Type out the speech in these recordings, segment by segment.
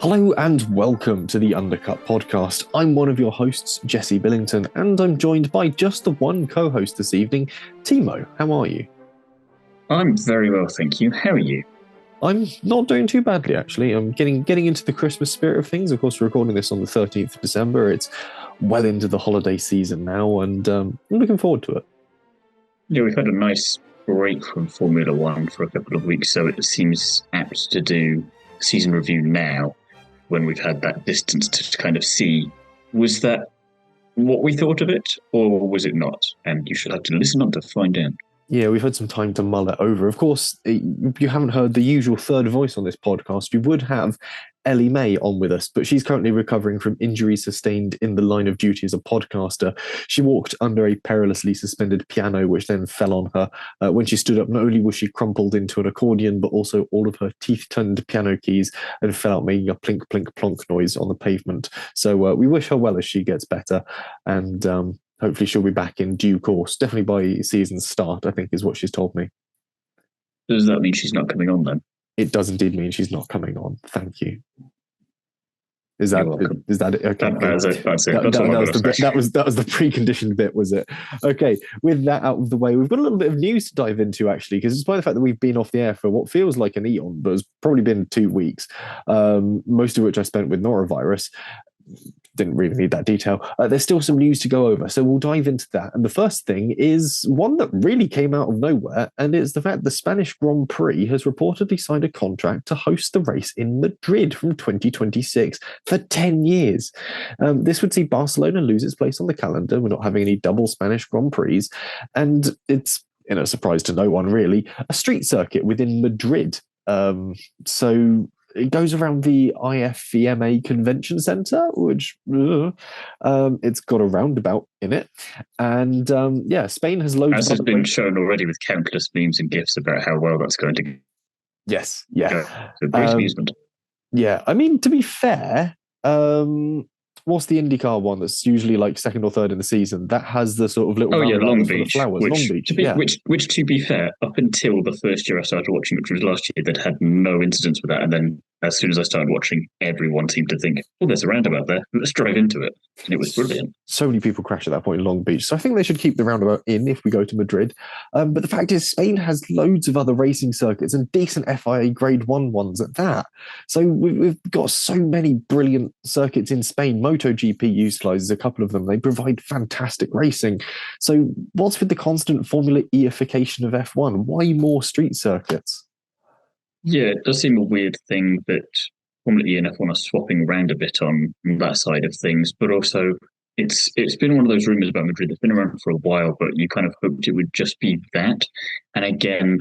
Hello and welcome to the Undercut podcast. I'm one of your hosts, Jesse Billington, and I'm joined by just the one co-host this evening, Thiemo. How are you? I'm very well, thank you. How are you? I'm not doing too badly, actually. I'm getting into the Christmas spirit of things. Of course, we're recording this on the 13th of December. It's well into the holiday season now, and I'm looking forward to it. Yeah, we've had a nice break from Formula One for a couple of weeks, so it seems apt to do season review now when we've had that distance to kind of see, was that what we thought of it, or was it not? And you should have to listen on to find out. Yeah, we've had some time to mull it over. Of course, you haven't heard the usual third voice on this podcast. You would have Ellie-May on with us, but she's currently recovering from injuries sustained in the line of duty as a podcaster. She walked under a perilously suspended piano, which then fell on her. When she stood up, not only was she crumpled into an accordion, but also all of her teeth turned into piano keys and fell out, making a plink, plink, plonk noise on the pavement. So we wish her well as she gets better. And hopefully she'll be back in due course, definitely by season's start, I think is what she's told me. Does that mean she's not coming on then? It does indeed mean she's not coming on. Thank you. Is that it? Okay. That's it. That was the preconditioned bit, was it? Okay. With that out of the way, we've got a little bit of news to dive into actually, because despite the fact that we've been off the air for what feels like an eon, but it's probably been 2 weeks, most of which I spent with norovirus. Didn't really need that detail. There's still some news to go over, so we'll dive into that. And the first thing is one that really came out of nowhere, and it's the fact the Spanish Grand Prix has reportedly signed a contract to host the race in Madrid from 2026 for 10 years. This would see Barcelona lose its place on the calendar. We're not having any double Spanish Grand Prix, and it's, in a surprise to no one really, a street circuit within Madrid. So it goes around the IFEMA Convention Center, which it's got a roundabout in it. And Spain has loads of... As has been shown already with countless memes and GIFs about how well that's going to... Yes, yeah. Great amusement. Yeah, I mean, to be fair, what's the IndyCar one that's usually like second or third in the season? That has the sort of little Long Beach, flowers. Long Beach, which to be fair, up until the first year I started watching, which was last year, that had no incidents with that, and then as soon as I started watching, everyone seemed to think, "Oh, there's a roundabout there. Let's drive into it," and it was brilliant. So many people crash at that point in Long Beach, so I think they should keep the roundabout in if we go to Madrid. But the fact is, Spain has loads of other racing circuits and decent FIA Grade 1 ones at that. So we've got so many brilliant circuits in Spain. MotoGP utilizes a couple of them. They provide fantastic racing. So what's with the constant Formula E-ification of F1? Why more street circuits? Yeah, it does seem a weird thing that Formula E and F1 are swapping around a bit on that side of things, but also it's been one of those rumors about Madrid that's been around for a while, but you kind of hoped it would just be that. And again,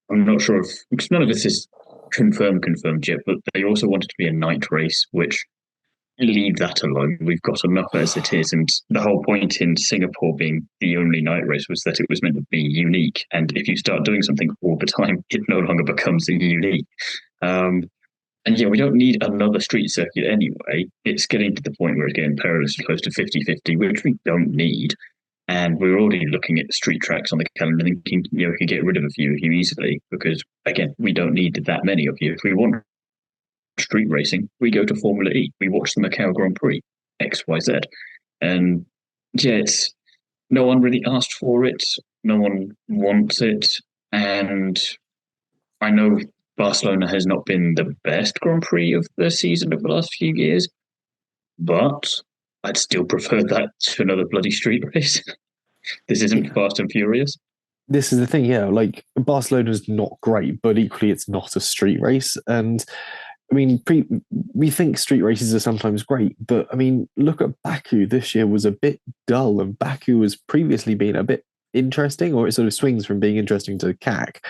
I'm not sure if, because none of this is confirmed yet, but they also want it to be a night race, which, leave that alone. We've got enough as it is. And the whole point in Singapore being the only night race was that it was meant to be unique. And if you start doing something all the time, it no longer becomes unique. And yeah, we don't need another street circuit anyway. It's getting to the point where it's getting perilously close to 50-50, which we don't need. And we're already looking at street tracks on the calendar thinking, we can get rid of a few of you easily because, again, we don't need that many of you. If we want street racing, we go to Formula E. We watch the Macau Grand Prix, XYZ. And yeah, no one really asked for it. No one wants it. And I know Barcelona has not been the best Grand Prix of the season over the last few years, but I'd still prefer that to another bloody street race. This isn't Fast and Furious. This is the thing, yeah. Like, Barcelona's not great, but equally it's not a street race. And I mean, we think street races are sometimes great, but I mean, look at Baku. This year was a bit dull, and Baku has previously been a bit interesting, or it sort of swings from being interesting to cack.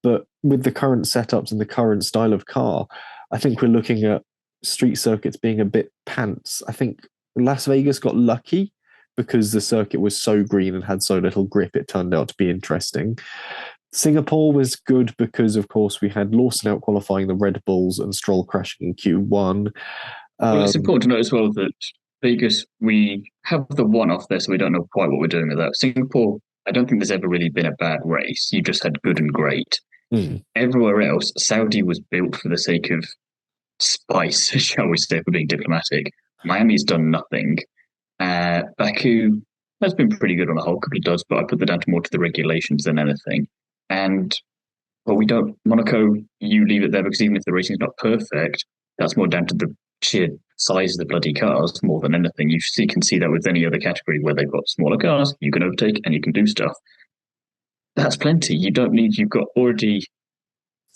But with the current setups and the current style of car, I think we're looking at street circuits being a bit pants. I think Las Vegas got lucky because the circuit was so green and had so little grip, it turned out to be interesting. Singapore was good because, of course, we had Lawson out qualifying the Red Bulls and Stroll crashing in Q1. Well, it's important to note as well that Vegas, we have the one-off there, so we don't know quite what we're doing with that. Singapore, I don't think there's ever really been a bad race. You just had good and great. Everywhere else, Saudi was built for the sake of spice, shall we say, for being diplomatic. Miami's done nothing. Baku has been pretty good on the whole, couple of does, but I put that down to more to the regulations than anything. And well, we don't Monaco. You leave it there because even if the racing's not perfect, that's more down to the sheer size of the bloody cars more than anything. Can see that with any other category where they've got smaller cars, you can overtake and you can do stuff. That's plenty. You don't need. You've got already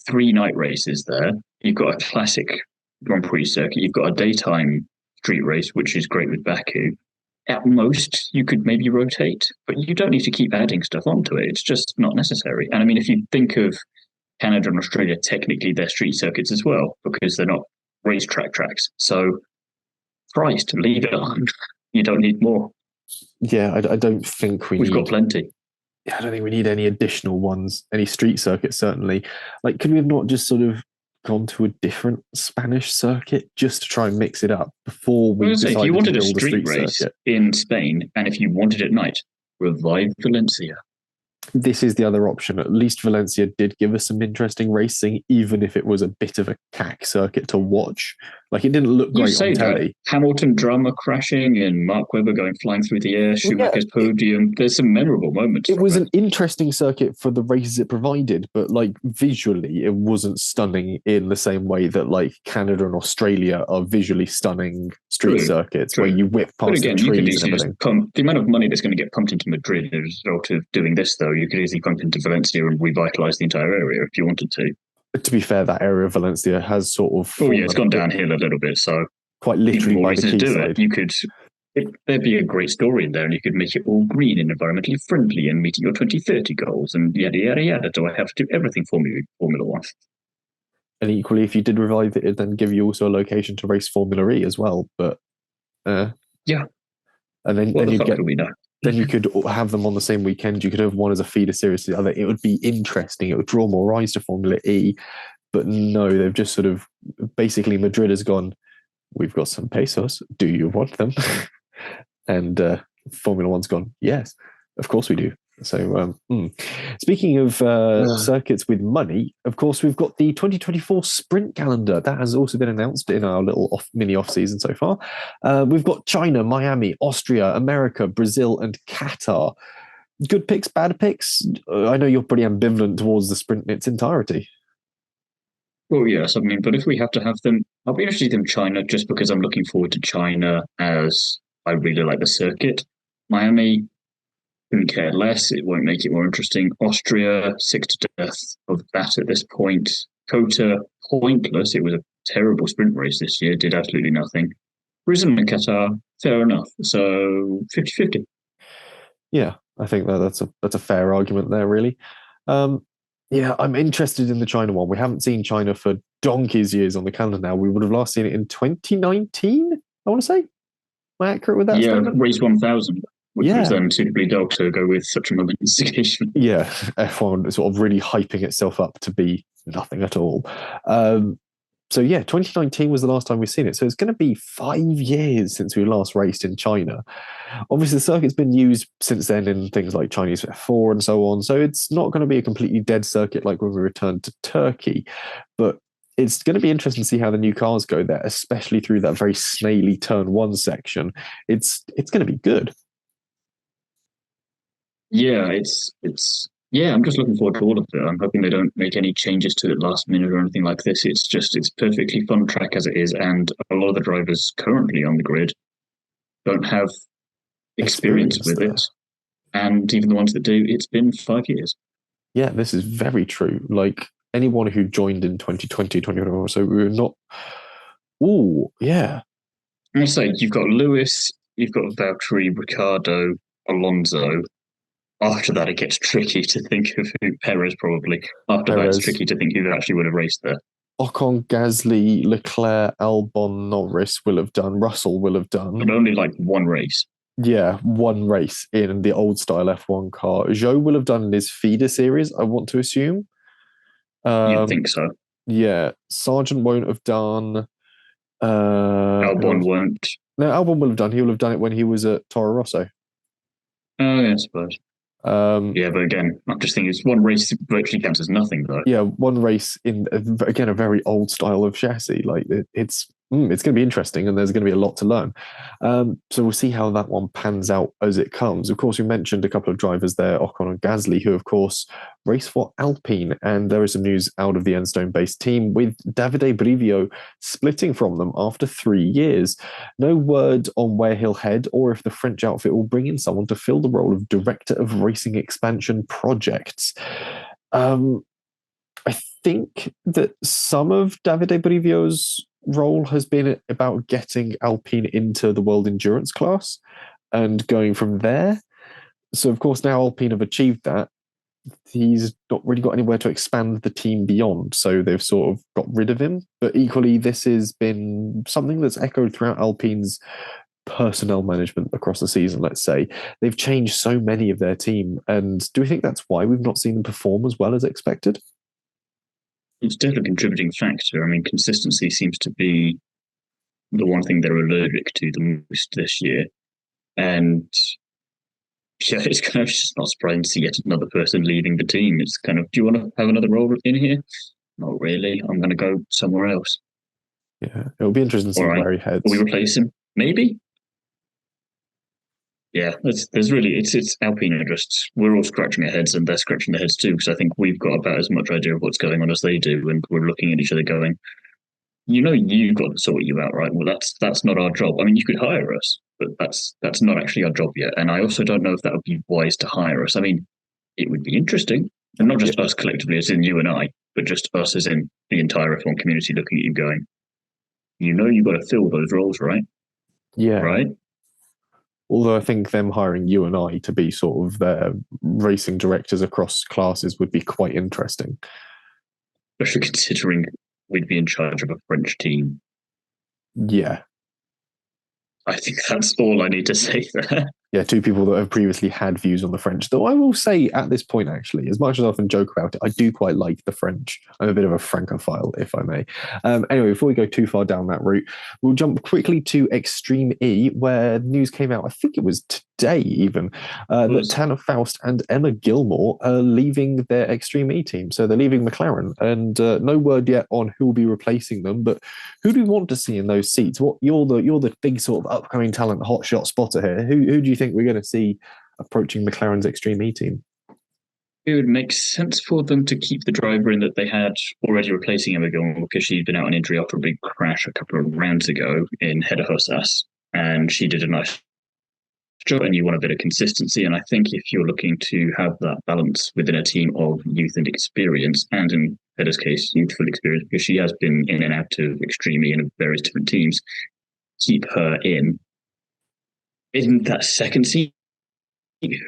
3 night races there. You've got a classic Grand Prix circuit. You've got a daytime street race, which is great with Baku. At most, you could maybe rotate, but you don't need to keep adding stuff onto it. It's just not necessary. And I mean, if you think of Canada and Australia, technically they're street circuits as well because they're not racetrack tracks. So, Christ, leave it on. You don't need more. Yeah, I don't think we've got plenty. I don't think we need any additional ones, any street circuits, certainly. Like, could we have not just sort of gone to a different Spanish circuit just to try and mix it up before we decided if you wanted to build a street race circuit in Spain, and if you wanted it at night, revive Valencia. This is the other option. At least Valencia did give us some interesting racing, even if it was a bit of a cack circuit to watch. Like, it didn't look great on telly. Hamilton drama crashing and Mark Webber flying through the air, Schumacher's podium. There's some memorable moments. It was an interesting circuit for the races it provided, but like visually, it wasn't stunning in the same way that like Canada and Australia are visually stunning street circuits where you whip past the trees and everything. The amount of money that's going to get pumped into Madrid as a result of doing this, though, you could easily pump into Valencia and revitalise the entire area if you wanted to. To be fair, that area of Valencia has sort of... it's gone downhill a little bit, so... Quite literally by the quayside. You could... There'd be a great story in there, and you could make it all green and environmentally friendly and meeting your 2030 goals and yada, yada, yada. Do I have to do everything for me with Formula One? And equally, if you did revive it, it'd then give you also a location to race Formula E as well. But... yeah. And then you'd get... Then you could have them on the same weekend. You could have one as a feeder series to the other. It would be interesting. It would draw more eyes to Formula E. But no, they've just sort of... Basically, Madrid has gone, we've got some pesos. Do you want them? And Formula One's gone, yes, of course we do. So speaking of circuits with money, of course, we've got the 2024 sprint calendar. That has also been announced in our little mini off-season so far. We've got China, Miami, Austria, America, Brazil, and Qatar. Good picks, bad picks? I know you're pretty ambivalent towards the sprint in its entirety. Well, yes, I mean, but if we have to have them, I'll be interested in China just because I'm looking forward to China as I really like the circuit. Miami, couldn't care less. It won't make it more interesting. Austria, sick to death of that at this point. Kota, pointless. It was a terrible sprint race this year. Did absolutely nothing. Brazil and Qatar, fair enough. So 50-50. Yeah, I think that's a fair argument there, really. Yeah, I'm interested in the China one. We haven't seen China for donkey's years on the calendar now. We would have last seen it in 2019, I want to say. Am I accurate with that? Yeah, statement? race 1000. Which was then suitably dog to go with such a momentous occasion. Yeah, F1 sort of really hyping itself up to be nothing at all. So yeah, 2019 was the last time we've seen it. So it's going to be 5 years since we last raced in China. Obviously, the circuit's been used since then in things like Chinese F4 and so on. So it's not going to be a completely dead circuit like when we return to Turkey. But it's going to be interesting to see how the new cars go there, especially through that very snaily turn 1 section. It's going to be good. Yeah, I'm just looking forward to all of it. I'm hoping they don't make any changes to it last minute or anything like this. It's perfectly fun track as it is, and a lot of the drivers currently on the grid don't have experience with it. And even the ones that do, it's been 5 years. Yeah, this is very true. Like anyone who joined in 2020, 2021, so we were not... Ooh, yeah. I say, you've got Lewis, you've got Valtteri, Ricciardo, Alonso. After that, it gets tricky to think of who. Perez, probably. After that, it's tricky to think who actually would have raced there. Ocon, Gasly, Leclerc, Albon, Norris will have done. Russell will have done. But only like one race. Yeah, one race in the old style F1 car. Zhou will have done in his feeder series, I want to assume. You'd think so. Yeah, Sargent won't have done. Albon won't. No, Albon will have done. He will have done it when he was at Toro Rosso. Oh, yeah, I suppose. Yeah, but again, I'm just thinking it's one race virtually counts as nothing, though. Yeah, one race in again a very old style of chassis. Like it's going to be interesting, and there's going to be a lot to learn. So we'll see how that one pans out as it comes. Of course, we mentioned a couple of drivers there, Ocon and Gasly, who of course race for Alpine, and there is some news out of the Enstone-based team with Davide Brivio splitting from them after 3 years. No word on where he'll head or if the French outfit will bring in someone to fill the role of director of racing expansion projects. I think that some of Davide Brivio's role has been about getting Alpine into the world endurance class and going from there. So, of course, now Alpine have achieved that. He's not really got anywhere to expand the team beyond, so they've sort of got rid of him. But equally, this has been something that's echoed throughout Alpine's personnel management across the season, let's say. They've changed so many of their team. And do we think that's why we've not seen them perform as well as expected? It's definitely a contributing factor. I mean, consistency seems to be the one thing they're allergic to the most this year. And yeah, it's kind of just not surprising to see yet another person leaving the team. It's kind of, do you want to have another role in here? Not really. I'm going to go somewhere else. Yeah, it'll be interesting to see where he heads. Will we replace him? Maybe. Yeah, there's really it's Alpine are just we're all scratching our heads and they're scratching their heads too because I think we've got about as much idea of what's going on as they do, and we're looking at each other going, you've got to sort you out, right? Well, that's not our job. I mean, you could hire us, but that's not actually our job yet. And I also don't know if that would be wise to hire us. I mean, it would be interesting, and not just us collectively, as in you and I, but just us as in the entire F1 community looking at you going, you've got to fill those roles, right? Yeah. Right. Although I think them hiring you and I to be sort of their racing directors across classes would be quite interesting. Especially considering we'd be in charge of a French team. Yeah. I think that's all I need to say there. Yeah, two people that have previously had views on the French. Though I will say at this point, actually, as much as I often joke about it, I do quite like the French. I'm a bit of a Francophile, if I may. Anyway, before we go too far down that route, we'll jump quickly to Extreme E, where news came out, I think it was today even, that Tanner Faust and Emma Gilmore are leaving their Extreme E team. So they're leaving McLaren, and no word yet on who will be replacing them. But who do we want to see in those seats? You're the big sort of upcoming talent, hotshot spotter here. Who do you think we're going to see approaching McLaren's Extreme E team? It would make sense for them to keep the driver in that they had already replacing Emma Gilmore because she'd been out on injury after a big crash a couple of rounds ago in Hedda-Hossas, and she did a nice job, and you want a bit of consistency. And I think if you're looking to have that balance within a team of youth and experience, and in Hedda's case, youthful experience, because she has been in and out of Extreme E in various different teams, keep her in that second seat.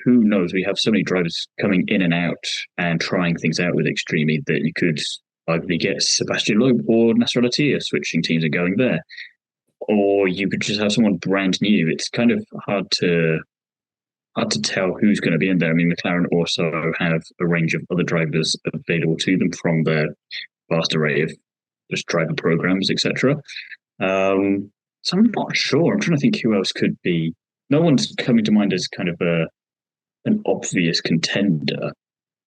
Who knows? We have so many drivers coming in and out and trying things out with Extreme E that you could either get Sebastian Loeb or Nasser Al-Attiyah switching teams and going there, or you could just have someone brand new. It's kind of hard to tell who's going to be in there. I mean, McLaren also have a range of other drivers available to them from their vast array of just driver programs, etc. So I'm not sure. I'm trying to think who else could be. No one's coming to mind as kind of an obvious contender,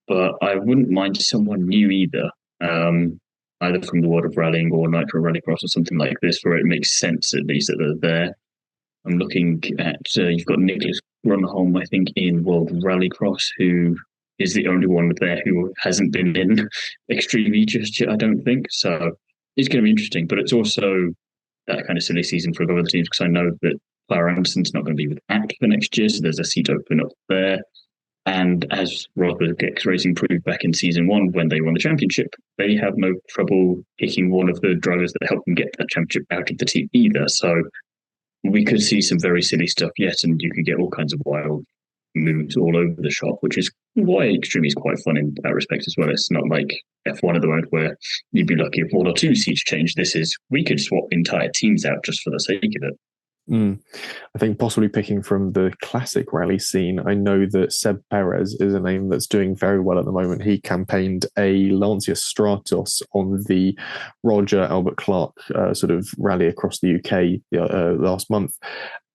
but I wouldn't mind someone new either, either from the world of rallying or Nitro Rallycross or something like this, where it makes sense at least that they're there. I'm looking at, you've got Nicholas Grunholm, I think, in World Rallycross, who is the only one there who hasn't been in Extreme E just yet, I don't think. So it's going to be interesting, but it's also that kind of silly season for other teams because I know that Clara Anderson's not going to be with ACT for next year, so there's a seat open up there. And as Rosberg X Racing proved back in season 1 when they won the championship, they have no trouble picking one of the drivers that helped them get that championship out of the team either. So we could see some very silly stuff yet, and you could get all kinds of wild moves all over the shop, which is why Extreme is quite fun in that respect as well. It's not like F1 at the moment where you'd be lucky if one or two seats change. This is, we could swap entire teams out just for the sake of it. I think possibly picking from the classic rally scene, I know that Seb Perez is a name that's doing very well at the moment. He campaigned a Lancia Stratos on the Roger Albert Clark sort of rally across the UK last month.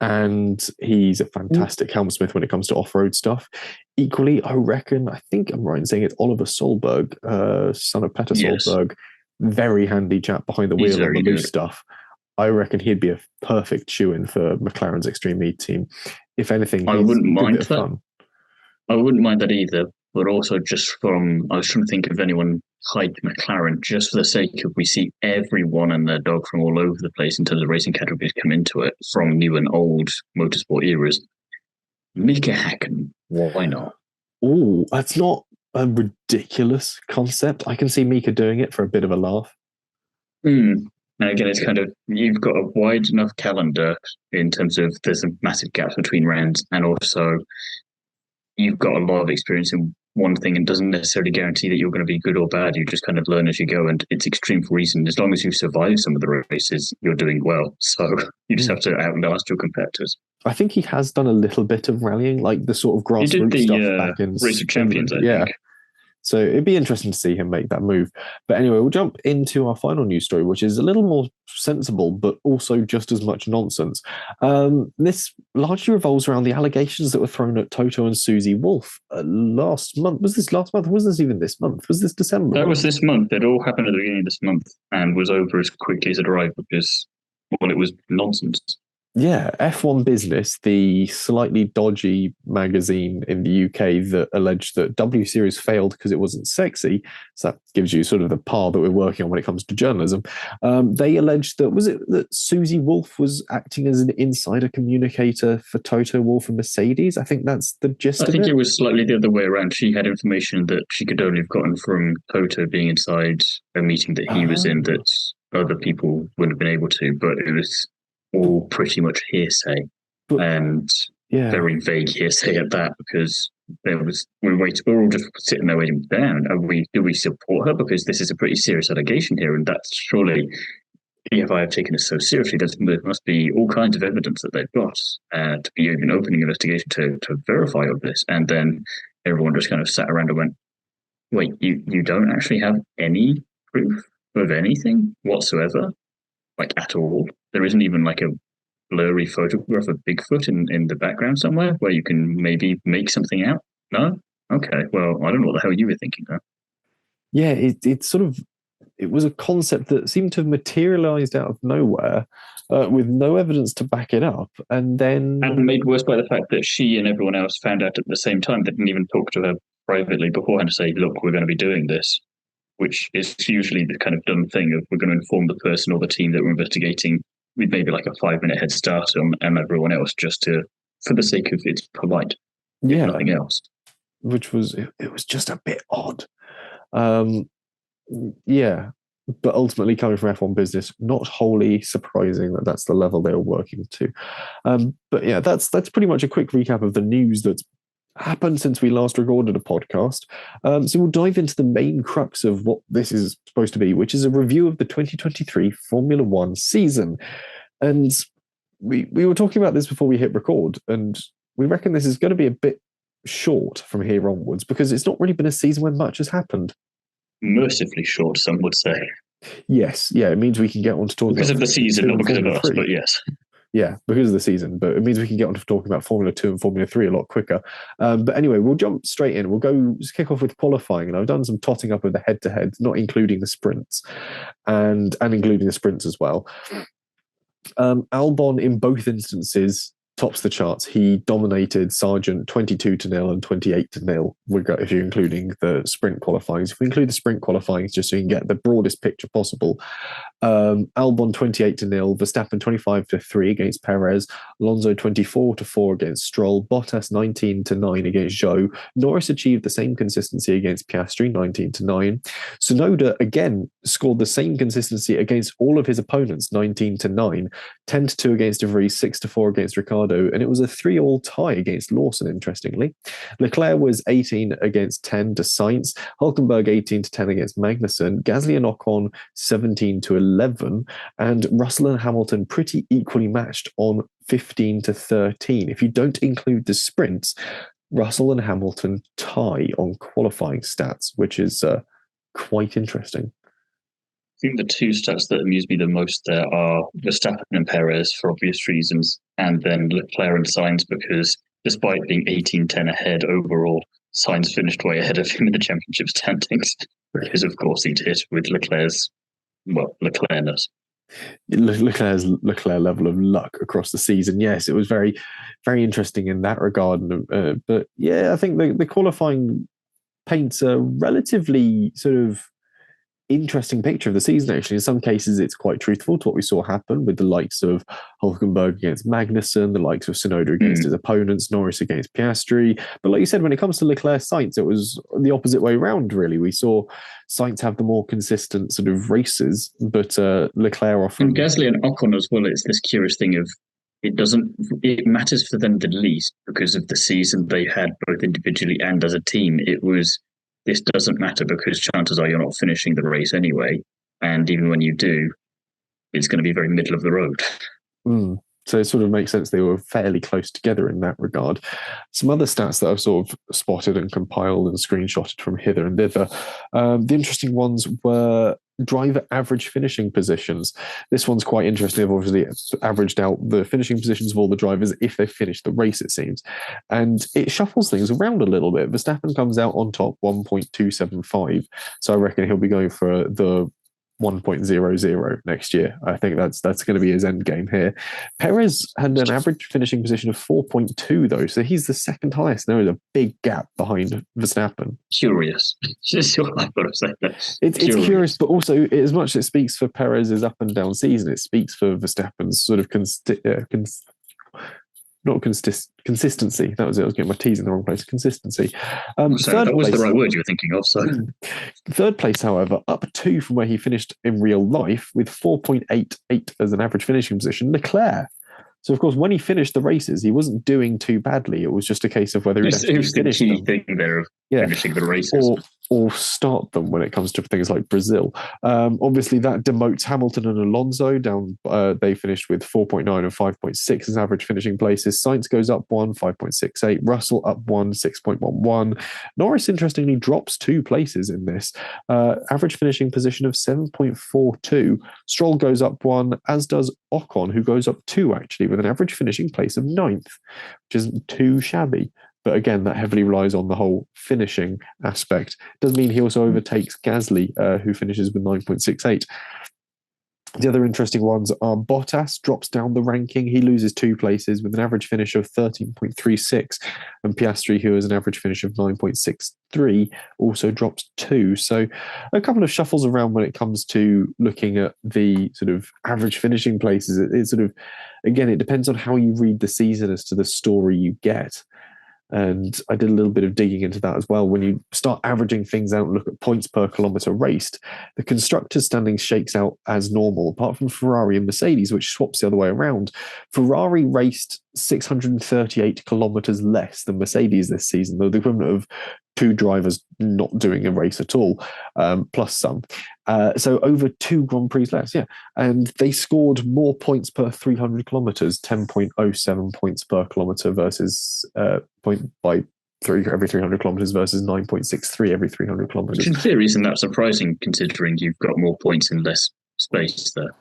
And he's a fantastic helmsmith when it comes to off-road stuff. Equally, I think I'm right in saying it's Oliver Solberg, son of Peter Solberg, very handy chap behind the wheel on the loose stuff. I reckon he'd be a perfect shoe-in for McLaren's Extreme E team. If anything, I wouldn't mind that. Fun. I wouldn't mind that either. But also, I was trying to think of anyone like McLaren, just for the sake of we see everyone and their dog from all over the place in terms of racing categories come into it from new and old motorsport eras. Mika Hakkinen, why not? Oh, that's not a ridiculous concept. I can see Mika doing it for a bit of a laugh. And again, it's kind of, you've got a wide enough calendar in terms of there's some massive gaps between rounds, and also you've got a lot of experience in one thing and doesn't necessarily guarantee that you're going to be good or bad. You just kind of learn as you go, and it's extreme for a reason. As long as you survive some of the races, you're doing well. So you just have to outlast your competitors. I think he has done a little bit of rallying, like the sort of grassroots stuff back in Race of Champions, I think. So it'd be interesting to see him make that move. But anyway, we'll jump into our final news story, which is a little more sensible, but also just as much nonsense. This largely revolves around the allegations that were thrown at Toto and Susie Wolff last month. Was this last month? Or was this even this month? Was this December? That was this month. It all happened at the beginning of this month and was over as quickly as it arrived because, well, it was nonsense. Yeah, F1 Business, the slightly dodgy magazine in the UK that alleged that W Series failed because it wasn't sexy. So that gives you sort of the par that we're working on when it comes to journalism. They alleged that Susie Wolff was acting as an insider communicator for Toto Wolff and Mercedes? I think that's the gist of it. I think it was slightly the other way around. She had information that she could only have gotten from Toto being inside a meeting that he was in that other people wouldn't have been able to, but it was all pretty much hearsay and very vague hearsay at that, because we're all just sitting there waiting down. Do we support her? Because this is a pretty serious allegation here, and that's surely, if I have taken it so seriously, there must be all kinds of evidence that they've got to be even opening an investigation to verify all this. And then everyone just kind of sat around and went, wait, you don't actually have any proof of anything whatsoever? Like at all? There isn't even like a blurry photograph of Bigfoot in the background somewhere where you can maybe make something out? No? Okay, well, I don't know what the hell you were thinking there. Yeah, it was a concept that seemed to have materialized out of nowhere with no evidence to back it up. And made worse by the fact that she and everyone else found out at the same time. They didn't even talk to her privately beforehand to say, look, we're going to be doing this, which is usually the kind of dumb thing of we're going to inform the person or the team that we're investigating with maybe like a 5-minute head start on and everyone else, just for the sake of it's polite, if nothing else. Which was, it was just a bit odd. But ultimately coming from F1 Business, not wholly surprising that that's the level they were working to. But yeah, that's pretty much a quick recap of the news that's happened since we last recorded a podcast. So we'll dive into the main crux of what this is supposed to be, which is a review of the 2023 Formula One season. And we were talking about this before we hit record, and we reckon this is going to be a bit short from here onwards because it's not really been a season where much has happened. Mercifully short, some would say. Yes, yeah, it means we can get on to talk because of the season, not because of us, but yes. Yeah, because of the season, but it means we can get on to talking about Formula 2 and Formula 3 a lot quicker. But anyway, we'll jump straight in. We'll kick off with qualifying, and I've done some totting up of the head-to-heads, not including the sprints, and including the sprints as well. Albon, in both instances, tops the charts. He dominated Sargent 22-0 and 28-0, if you're including the sprint qualifyings. If we include the sprint qualifyings, just so you can get the broadest picture possible, Albon 28-0, Verstappen 25-3 against Perez, Alonso 24-4 against Stroll, Bottas 19-9 against Zhou. Norris achieved the same consistency against Piastri, 19-9. Tsunoda again scored the same consistency against all of his opponents, 19-9, 10-2 against De Vries, 6-4 against Ricciardo, and it was a 3-all tie against Lawson, interestingly. Leclerc was 18 against 10 to Sainz, Hulkenberg 18-10 against Magnussen, Gasly and Ocon 17-11, and Russell and Hamilton pretty equally matched on 15-13. If you don't include the sprints, Russell and Hamilton tie on qualifying stats, which is quite interesting. I think the two stats that amuse me the most there are Verstappen and Perez for obvious reasons, and then Leclerc and Sainz because despite being 18-10 ahead overall, Sainz finished way ahead of him in the championship standings because, of course, he did with Leclerc's, Leclercness. Leclerc level of luck across the season. Yes, it was very, very interesting in that regard. But yeah, I think the qualifying paints a relatively sort of interesting picture of the season, actually. In some cases, it's quite truthful to what we saw happen with the likes of Hulkenberg against Magnussen, the likes of Tsunoda against his opponents, Norris against Piastri. But like you said, when it comes to Leclerc Sainz, it was the opposite way around, really. We saw Sainz have the more consistent sort of races, but Leclerc often... And Gasly and Ocon as well, it's this curious thing of it matters for them the least because of the season they had both individually and as a team. This doesn't matter because chances are you're not finishing the race anyway. And even when you do, it's going to be very middle of the road. So it sort of makes sense they were fairly close together in that regard. Some other stats that I've sort of spotted and compiled and screenshotted from hither and thither. The interesting ones were driver average finishing positions. This one's quite interesting. They've obviously averaged out the finishing positions of all the drivers if they've finished the race, it seems. And it shuffles things around a little bit. Verstappen comes out on top, 1.275. So I reckon he'll be going for the 1.00 next year. I think that's going to be his end game here. Perez had an average finishing position of 4.2 though, so he's the second highest. There is a big gap behind Verstappen. Curious. That's what I've got to say. It's curious, but also as much as it speaks for Perez's up and down season, it speaks for Verstappen's sort of consistency. That was it. I was getting my T's in the wrong place. Consistency. That was the right word you were thinking of. So, third place, however, up 2 from where he finished in real life with 4.88 as an average finishing position. Leclerc. So, of course, when he finished the races, he wasn't doing too badly. It was just a case of whether he'd actually finish them. Thing there of finishing the races. Or start them when it comes to things like Brazil. Obviously, that demotes Hamilton and Alonso down. They finished with 4.9 and 5.6 as average finishing places. Sainz goes up 1, 5.68. Russell up 1, 6.11. Norris, interestingly, drops 2 places in this. Average finishing position of 7.42. Stroll goes up 1, as does Ocon, who goes up 2, actually, with an average finishing place of 9th, which isn't too shabby. But again, that heavily relies on the whole finishing aspect. Does mean he also overtakes Gasly, who finishes with 9.68. The other interesting ones are Bottas drops down the ranking. He loses 2 places with an average finish of 13.36. And Piastri, who has an average finish of 9.63, also drops 2. So a couple of shuffles around when it comes to looking at the sort of average finishing places. It sort of, again, it depends on how you read the season as to the story you get. And I did a little bit of digging into that as well. When you start averaging things out and look at points per kilometre raced, the constructors' standings shakes out as normal, apart from Ferrari and Mercedes, which swaps the other way around. Ferrari raced 638 kilometres less than Mercedes this season, though the equivalent of 2 drivers not doing a race at all, plus some. So over 2 Grand Prix less, yeah. And they scored more points per 300 kilometres, 10.07 points per kilometre versus point by every 300 kilometres versus 9.63 every 300 kilometres. Which in theory isn't that surprising considering you've got more points in less space there.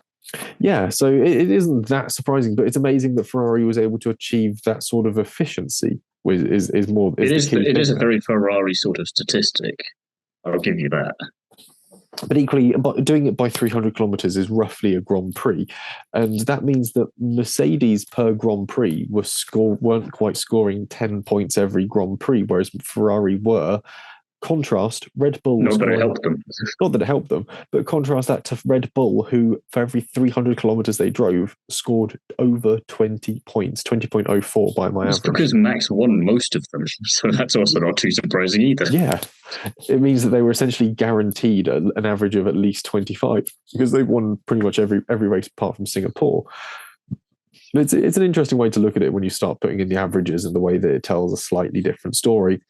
Yeah, so it isn't that surprising, but it's amazing that Ferrari was able to achieve that sort of efficiency. It is a very Ferrari sort of statistic. I'll give you that. But equally, doing it by 300 kilometres is roughly a Grand Prix. And that means that Mercedes per Grand Prix weren't quite scoring 10 points every Grand Prix, whereas Ferrari were. Contrast, Red Bull... Not that it helped them. Not that it helped them, but contrast that to Red Bull, who, for every 300 kilometres they drove, scored over 20 points, 20.04 by my average. Because Max won most of them, so that's also not too surprising either. Yeah. It means that they were essentially guaranteed an average of at least 25, because they've won pretty much every race apart from Singapore. It's an interesting way to look at it when you start putting in the averages and the way that it tells a slightly different story.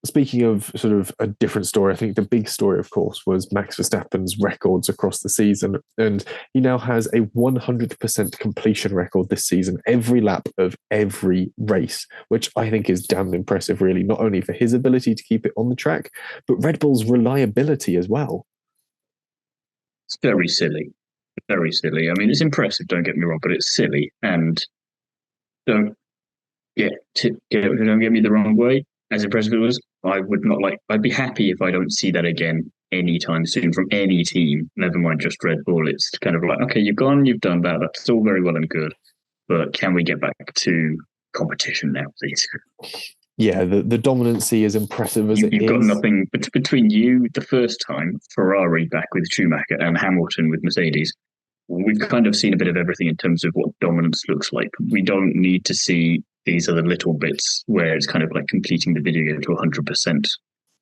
speaking of sort of a different story, I think the big story, of course, was Max Verstappen's records across the season. And he now has a 100% completion record this season, every lap of every race, which I think is damn impressive, really, not only for his ability to keep it on the track, but Red Bull's reliability as well. It's very silly. Very silly. I mean, it's impressive, don't get me wrong, but it's silly. And don't don't get me the wrong way. As impressive as it was, I would not like. I'd be happy if I don't see that again anytime soon from any team. Never mind just Red Bull. It's kind of like, okay, you've gone, you've done that. That's all very well and good, but can we get back to competition now, please? Yeah, the dominancy is impressive as you've got nothing between you the first time, Ferrari back with Schumacher, and Hamilton with Mercedes. We've kind of seen a bit of everything in terms of what dominance looks like. We don't need to see these other little bits where it's kind of like completing the video game to 100%.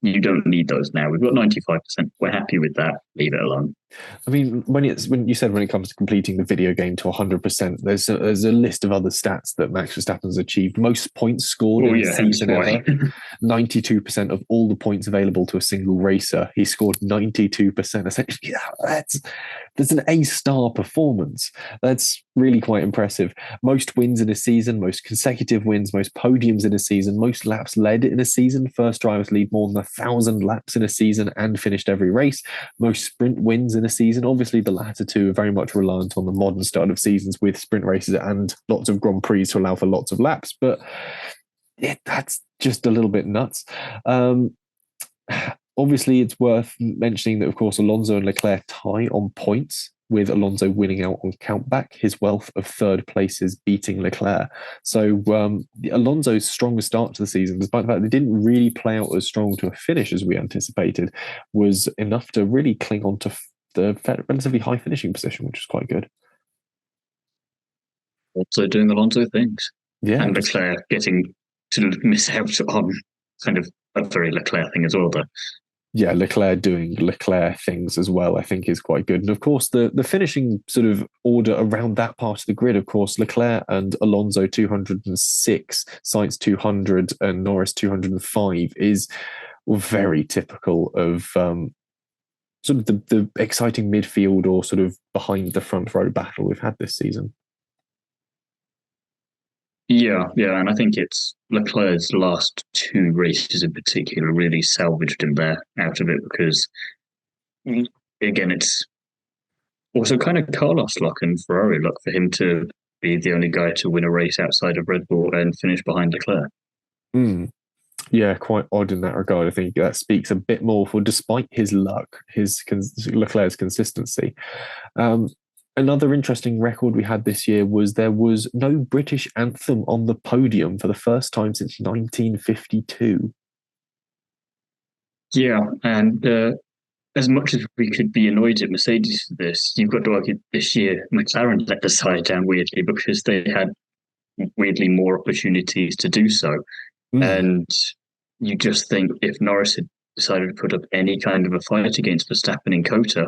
You don't need those now. We've got 95%. We're happy with that. Leave it alone. I mean, when you said when it comes to completing the video game to 100%, there's a list of other stats that Max Verstappen's achieved. Most points scored in a season ever. 92% of all the points available to a single racer. He scored 92%. Essentially, that's an A-star performance. That's really quite impressive. Most wins in a season, most consecutive wins, most podiums in a season, most laps led in a season. First drivers lead more than 1,000 laps in a season and finished every race. Most sprint wins in a season. Obviously, the latter two are very much reliant on the modern style of seasons with sprint races and lots of Grand Prix to allow for lots of laps. But that's just a little bit nuts. Obviously, it's worth mentioning that, of course, Alonso and Leclerc tie on points, with Alonso winning out on countback, his wealth of third places beating Leclerc. So Alonso's strongest start to the season, despite the fact they didn't really play out as strong to a finish as we anticipated, was enough to really cling on to the relatively high finishing position, which is quite good. Also doing Alonso things. Yeah. And Leclerc getting to miss out on kind of a very Leclerc thing as well, though. Yeah, Leclerc doing Leclerc things as well, I think is quite good. And of course, the finishing sort of order around that part of the grid, of course, Leclerc and Alonso 206, Sainz 200 and Norris 205 is very typical of sort of the exciting midfield or sort of behind the front row battle we've had this season. Yeah, and I think it's Leclerc's last two races in particular really salvaged him there out of it because, again, it's also kind of Carlos luck and Ferrari luck for him to be the only guy to win a race outside of Red Bull and finish behind Leclerc. Yeah, quite odd in that regard. I think that speaks a bit more for, despite his luck, Leclerc's consistency. Another interesting record we had this year was there was no British anthem on the podium for the first time since 1952. Yeah, and as much as we could be annoyed at Mercedes for this, you've got to argue this year McLaren let the side down weirdly because they had weirdly more opportunities to do so. And you just think if Norris had decided to put up any kind of a fight against Verstappen in Kota,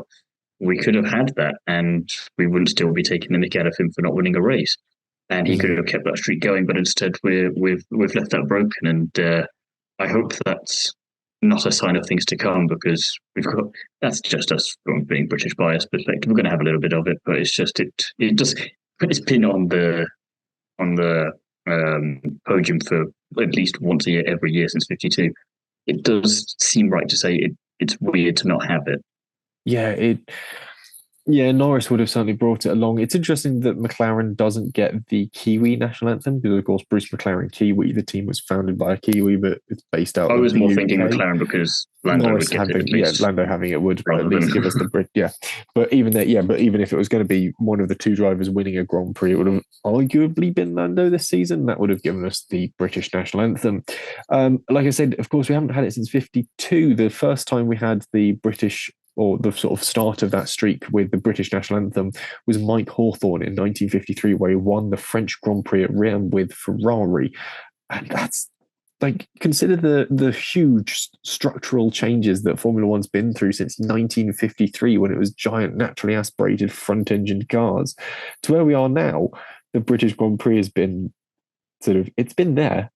we could have had that and we wouldn't still be taking the mick out of him for not winning a race. And he could have kept that streak going, but instead we've left that broken. And I hope that's not a sign of things to come because that's just us from being British bias perspective. We're going to have a little bit of it, but it's just it's been on the podium for at least once a year, every year since 52. It does seem right to say it's weird to not have it. Yeah, Norris would have certainly brought it along. It's interesting that McLaren doesn't get the Kiwi national anthem because, of course, Bruce McLaren Kiwi, the team was founded by a Kiwi, but it's based out. I was more thinking McLaren because Lando would get it. At least. Lando having it would at least give us the Brit. Yeah, but even if it was going to be one of the two drivers winning a Grand Prix, it would have arguably been Lando this season. That would have given us the British national anthem. Like I said, of course, we haven't had it since 52. The first time we had the British, or the sort of start of that streak with the British national anthem, was Mike Hawthorn in 1953, where he won the French Grand Prix at Rennes with Ferrari. And that's like, consider the huge structural changes that Formula One's been through since 1953, when it was giant, naturally aspirated front-engined cars, to where we are now. The British Grand Prix has been it's been there.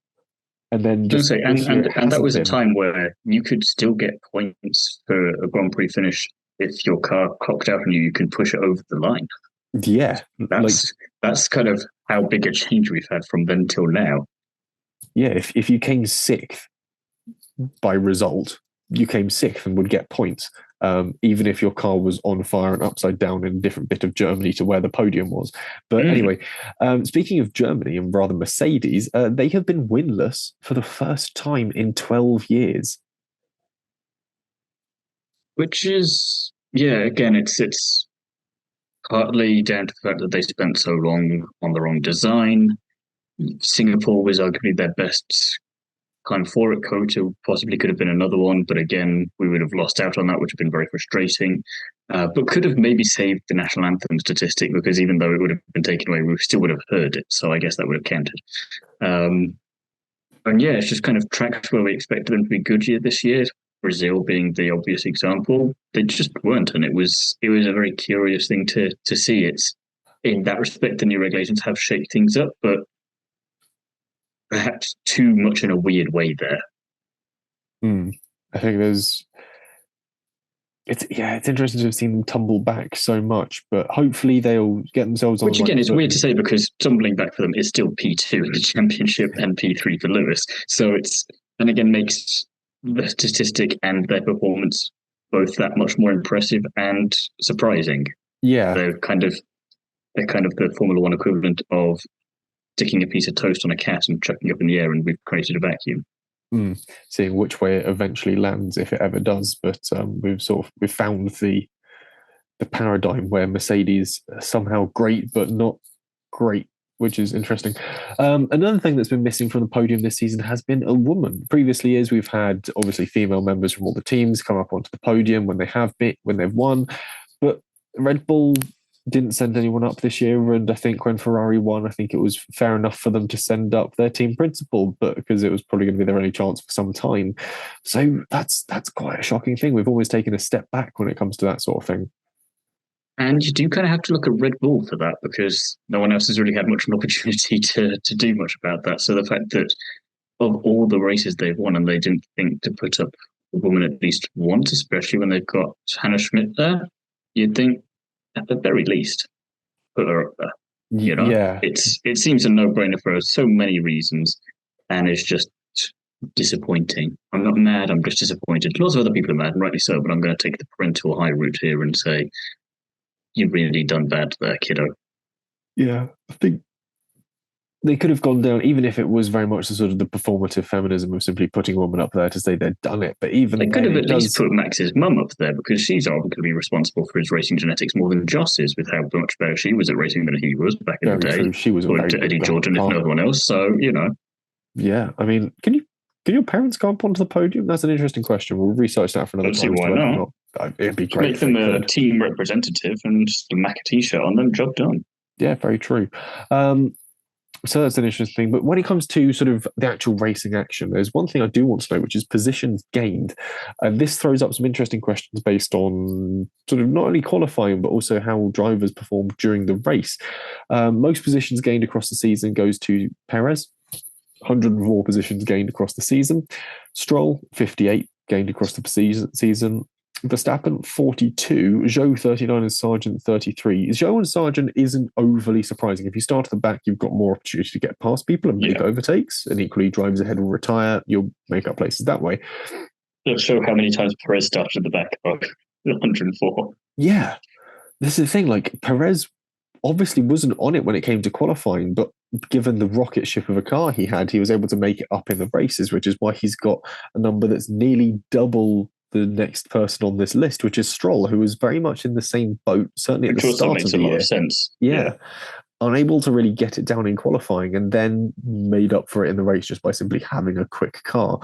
And then Don't just say, this year it and that hasn't was a been. time where you could still get points for a Grand Prix finish if your car clocked out on you. You can push it over the line. Yeah, like That's kind of how big a change we've had from then till now. yeah, if you came sixth by result, you came sixth and would get points, even if your car was on fire and upside down in a different bit of Germany to where the podium was. But anyway, speaking of Germany and rather Mercedes, they have been winless for the first time in 12 years. Which is, yeah, again, it's partly down to the fact that they spent so long on the wrong design. Singapore was arguably their best kind of for it. Kota possibly could have been another one, but again, we would have lost out on that, which would have been very frustrating. But could have maybe saved the national anthem statistic because even though it would have been taken away, we still would have heard it. So I guess that would have counted. And yeah, it's just kind of tracked where we expected them to be good year this year. Brazil being the obvious example, they just weren't, and it was a very curious thing to see. It's in that respect, the new regulations have shaped things up, but perhaps too much in a weird way there. I think it's interesting to have seen them tumble back so much, but hopefully they'll get themselves on. Which again, it's weird to say because tumbling back for them is still P2 in the championship and P3 for Lewis. So and again makes the statistic and their performance both that much more impressive and surprising. Yeah, they're kind of the Formula One equivalent of sticking a piece of toast on a cat and chucking it up in the air, and we've created a vacuum. Seeing which way it eventually lands, if it ever does. But we've found the paradigm where Mercedes are somehow great but not great, which is interesting. Another thing that's been missing from the podium this season has been a woman. Previously years, we've had obviously female members from all the teams come up onto the podium when they've won, but Red Bull didn't send anyone up this year, and I think when Ferrari won, I think it was fair enough for them to send up their team principal, but because it was probably going to be their only chance for some time. So that's quite a shocking thing. We've always taken a step back when it comes to that sort of thing. And you do kind of have to look at Red Bull for that because no one else has really had much of an opportunity to do much about that. So the fact that of all the races they've won and they didn't think to put up a woman at least once, especially when they've got Hannah Schmidt there, you'd think at the very least put her up there. You know, yeah, it seems a no-brainer for so many reasons, and it's just disappointing. I'm not mad, I'm just disappointed. Lots of other people are mad, and rightly so, but I'm going to take the parental high route here and say, you've really done bad there, kiddo. Yeah, I think they could have gone down, even if it was very much the sort of the performative feminism of simply putting a woman up there to say they'd done it. But even they could have at least put Max's mum up there because she's arguably responsible for his racing genetics more than Joss is, with how much better she was at racing than he was back in the day. True. She was according to Eddie Jordan, if no one else. So Yeah, I mean, can your parents go up onto the podium? That's an interesting question. We'll research that for another time. Why not? It'd be great. Make them a team representative and just a Mac t-shirt on them. Job done. Yeah, very true. So that's an interesting thing. But when it comes to sort of the actual racing action, there's one thing I do want to know, which is positions gained. And this throws up some interesting questions based on sort of not only qualifying, but also how drivers perform during the race. Most positions gained across the season goes to Perez, 104 positions gained across the season. Stroll, 58 gained across the season. Verstappen, 42. Zhou, 39, and Sargent, 33. Zhou and Sargent isn't overly surprising. If you start at the back, you've got more opportunity to get past people and make overtakes, and equally drivers ahead will retire. You'll make up places that way. Let's show how many times Perez started at the back of 104. Yeah. This is the thing, like, Perez obviously wasn't on it when it came to qualifying, but given the rocket ship of a car he had, he was able to make it up in the races, which is why he's got a number that's nearly double the next person on this list, which is Stroll, who was very much in the same boat, certainly at the start of the year. Makes a lot of sense. Yeah. Unable to really get it down in qualifying and then made up for it in the race just by simply having a quick car.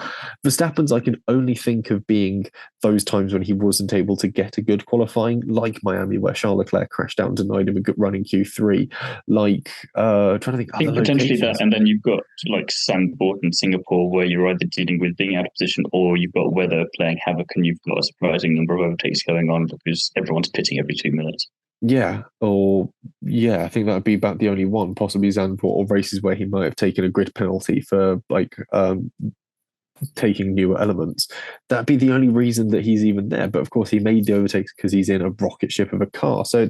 Verstappen's, I can only think of being those times when he wasn't able to get a good qualifying, like Miami, where Charles Leclerc crashed out and denied him a good run in Q3. Like, trying to think, I think potentially that, and then you've got like Sandport in Singapore, where you're either dealing with being out of position or you've got weather playing havoc and you've got a surprising number of overtakes going on because everyone's pitting every 2 minutes. Yeah, or yeah, I think that would be about the only one, possibly Zandvoort, or races where he might have taken a grid penalty for like taking newer elements. That'd be the only reason that he's even there. But of course, he made the overtakes because he's in a rocket ship of a car. So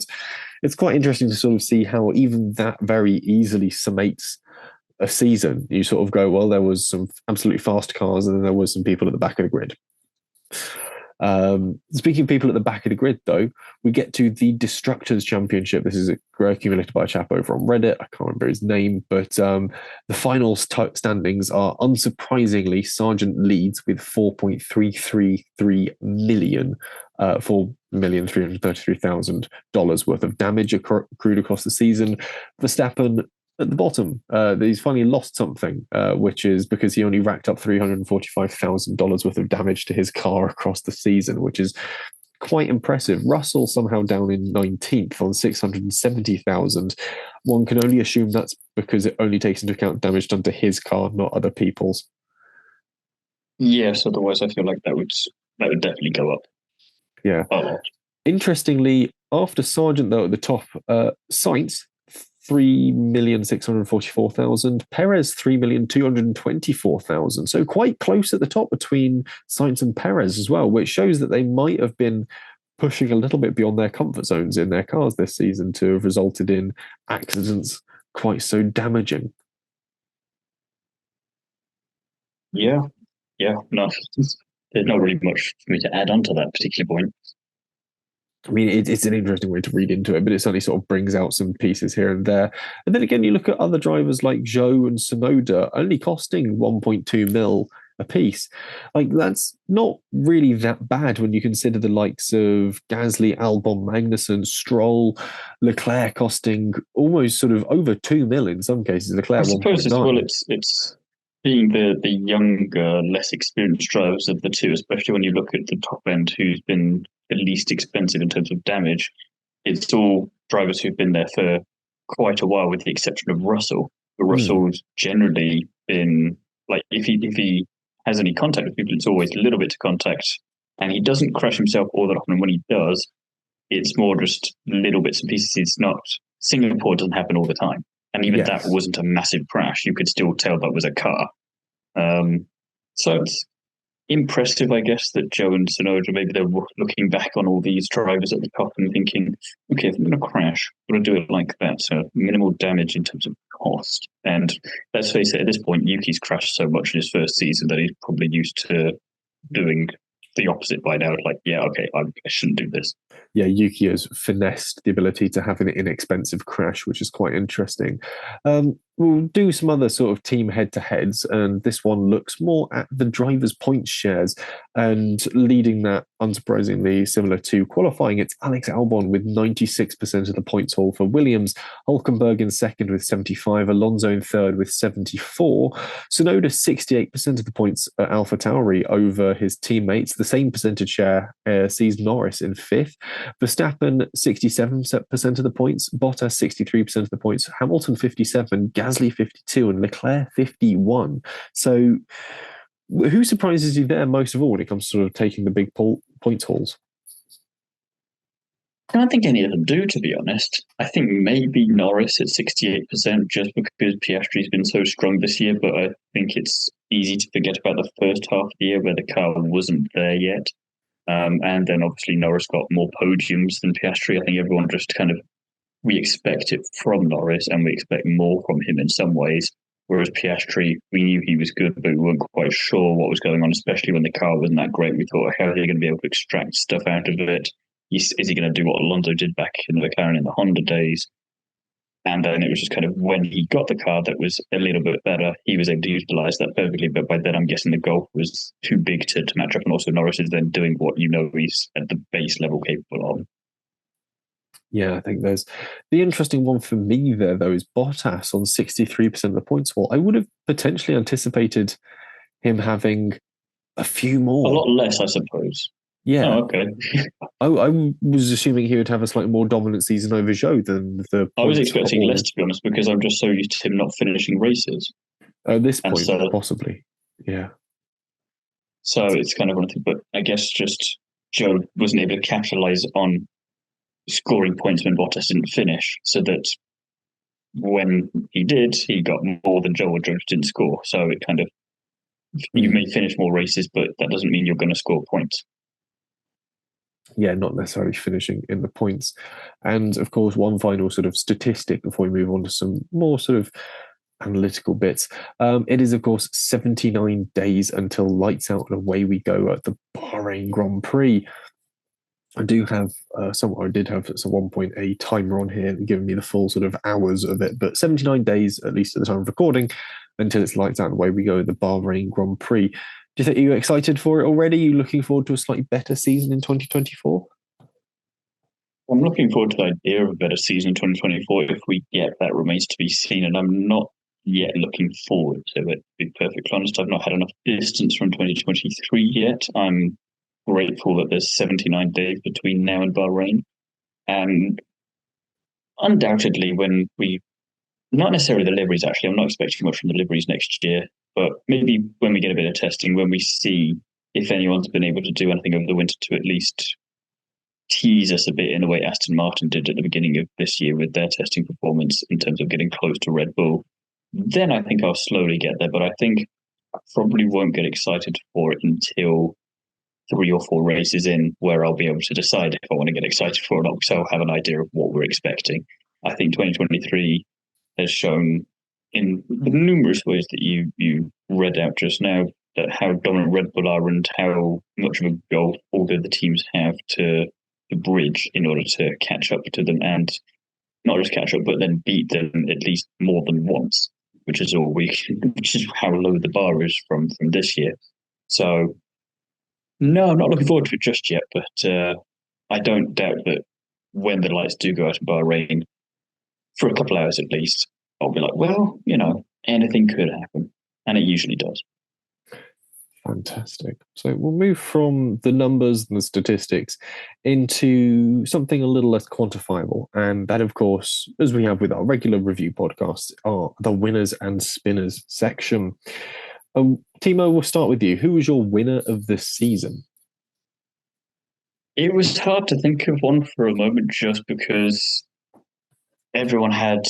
it's quite interesting to sort of see how even that very easily summates a season. You sort of go, well, there was some absolutely fast cars, and then there was some people at the back of the grid. Speaking of people at the back of the grid, though, we get to the Destructors Championship. This is accumulated by a chap over on Reddit. I can't remember his name, but the final standings are unsurprisingly Sargent leads with 4.333 million, $4,333,000 worth of damage accrued across the season. Verstappen at the bottom. He's finally lost something, which is because he only racked up $345,000 worth of damage to his car across the season, which is quite impressive. Russell somehow down in 19th on 670,000. One can only assume that's because it only takes into account damage done to his car, not other people's. Yes, otherwise I feel like that would definitely go up. Yeah. Interestingly, after Sargent, though, at the top, Sainz, 3,644,000. Perez, 3,224,000. So quite close at the top between Sainz and Perez as well, which shows that they might have been pushing a little bit beyond their comfort zones in their cars this season to have resulted in accidents quite so damaging. Yeah, no, there's not really much for me to add on to that particular point. I mean, it's an interesting way to read into it, but it certainly sort of brings out some pieces here and there. And then again, you look at other drivers like Zhou and Sonoda only costing 1.2 mil a piece. Like, that's not really that bad when you consider the likes of Gasly, Albon, Magnussen, Stroll, Leclerc costing almost sort of over 2 mil in some cases. Leclerc, I suppose 1.9. as well, it's being the younger, less experienced drivers of the two, especially when you look at the top end, who's been the least expensive in terms of damage. It's all drivers who've been there for quite a while, with the exception of Russell. But Russell's generally been like, if he has any contact with people, it's always a little bit to contact, and he doesn't crash himself all that often. And when he does, it's more just little bits and pieces. It's not, Singapore doesn't happen all the time, and even that wasn't a massive crash. You could still tell that was a car. So it's impressive, I guess, that Zhou and Sonoda, maybe they're looking back on all these drivers at the top and thinking, okay, if I'm going to crash, I'm going to do it like that. So minimal damage in terms of cost. And let's face it, at this point, Yuki's crashed so much in his first season that he's probably used to doing the opposite by now. Like, yeah, okay, I shouldn't do this. Yeah, Yuki has finessed the ability to have an inexpensive crash, which is quite interesting. We'll do some other sort of team head-to-heads, and this one looks more at the drivers' points shares, and leading that, unsurprisingly, similar to qualifying, it's Alex Albon with 96% of the points haul for Williams, Hulkenberg in second with 75, Alonso in third with 74, Tsunoda 68% of the points at AlphaTauri over his teammates. The same percentage share sees Norris in fifth, Verstappen 67% of the points, Bottas 63% of the points, Hamilton 57, Gasly 52, and Leclerc 51. So who surprises you there most of all when it comes to sort of taking the big points hauls? I don't think any of them do, to be honest. I think maybe Norris at 68% just because Piastri's been so strong this year, but I think it's easy to forget about the first half of the year where the car wasn't there yet. And then obviously Norris got more podiums than Piastri. I think everyone just kind of, we expect it from Norris and we expect more from him in some ways. Whereas Piastri, we knew he was good, but we weren't quite sure what was going on, especially when the car wasn't that great. We thought, how are they going to be able to extract stuff out of it? Is he going to do what Alonso did back in the McLaren in the Honda days? And then it was just kind of when he got the car that was a little bit better, he was able to utilize that perfectly. But by then, I'm guessing the Gulf was too big to match up. And also, Norris is then doing what he's at the base level capable of. Yeah, I think there's the interesting one for me there, though, is Bottas on 63% of the points haul. I would have potentially anticipated him having a few more. A lot less, I suppose. Yeah. Oh, okay. I was assuming he would have a slightly more dominant season over Zhou than the. I was expecting less, to be honest, because I'm just so used to him not finishing races. At this point, possibly. Yeah. So it's kind of one thing, but I guess just Zhou wasn't able to capitalize on scoring points when Bottas didn't finish, so that when he did, he got more than Joe or George didn't score. So it kind of, you may finish more races, but that doesn't mean you're going to score points. Yeah, not necessarily finishing in the points. And of course, one final sort of statistic before we move on to some more sort of analytical bits. It is, of course, 79 days until lights out and away we go at the Bahrain Grand Prix. I did have at one point a timer on here giving me the full sort of hours of it, but 79 days, at least at the time of recording, until it's lights out and away we go at the Bahrain Grand Prix. Do you think you're excited for it already? Are you looking forward to a slightly better season in 2024? I'm looking forward to the idea of a better season in 2024. If we get that, remains to be seen, and I'm not yet looking forward to it. To be perfectly honest, I've not had enough distance from 2023 yet. I'm grateful that there's 79 days between now and Bahrain, and undoubtedly, when we, not necessarily the liveries, actually, I'm not expecting much from the liveries next year, but maybe when we get a bit of testing, when we see if anyone's been able to do anything over the winter to at least tease us a bit in the way Aston Martin did at the beginning of this year with their testing performance in terms of getting close to Red Bull, then I think I'll slowly get there. But I think I probably won't get excited for it until 3 or 4 races in, where I'll be able to decide if I want to get excited for it or not, because I'll have an idea of what we're expecting. I think 2023 has shown in the numerous ways that you read out just now that how dominant Red Bull are and how much of a goal all the teams have to bridge in order to catch up to them, and not just catch up, but then beat them at least more than once, which is which is how low the bar is from this year. So no, I'm not looking forward to it just yet, but I don't doubt that when the lights do go out in Bahrain, for a couple hours at least, I'll be like, well, anything could happen, and it usually does. Fantastic. So we'll move from the numbers and the statistics into something a little less quantifiable. And that, of course, as we have with our regular review podcasts, are the winners and spinners section. Thiemo, we'll start with you. Who was your winner of this season? It was hard to think of one for a moment just because everyone had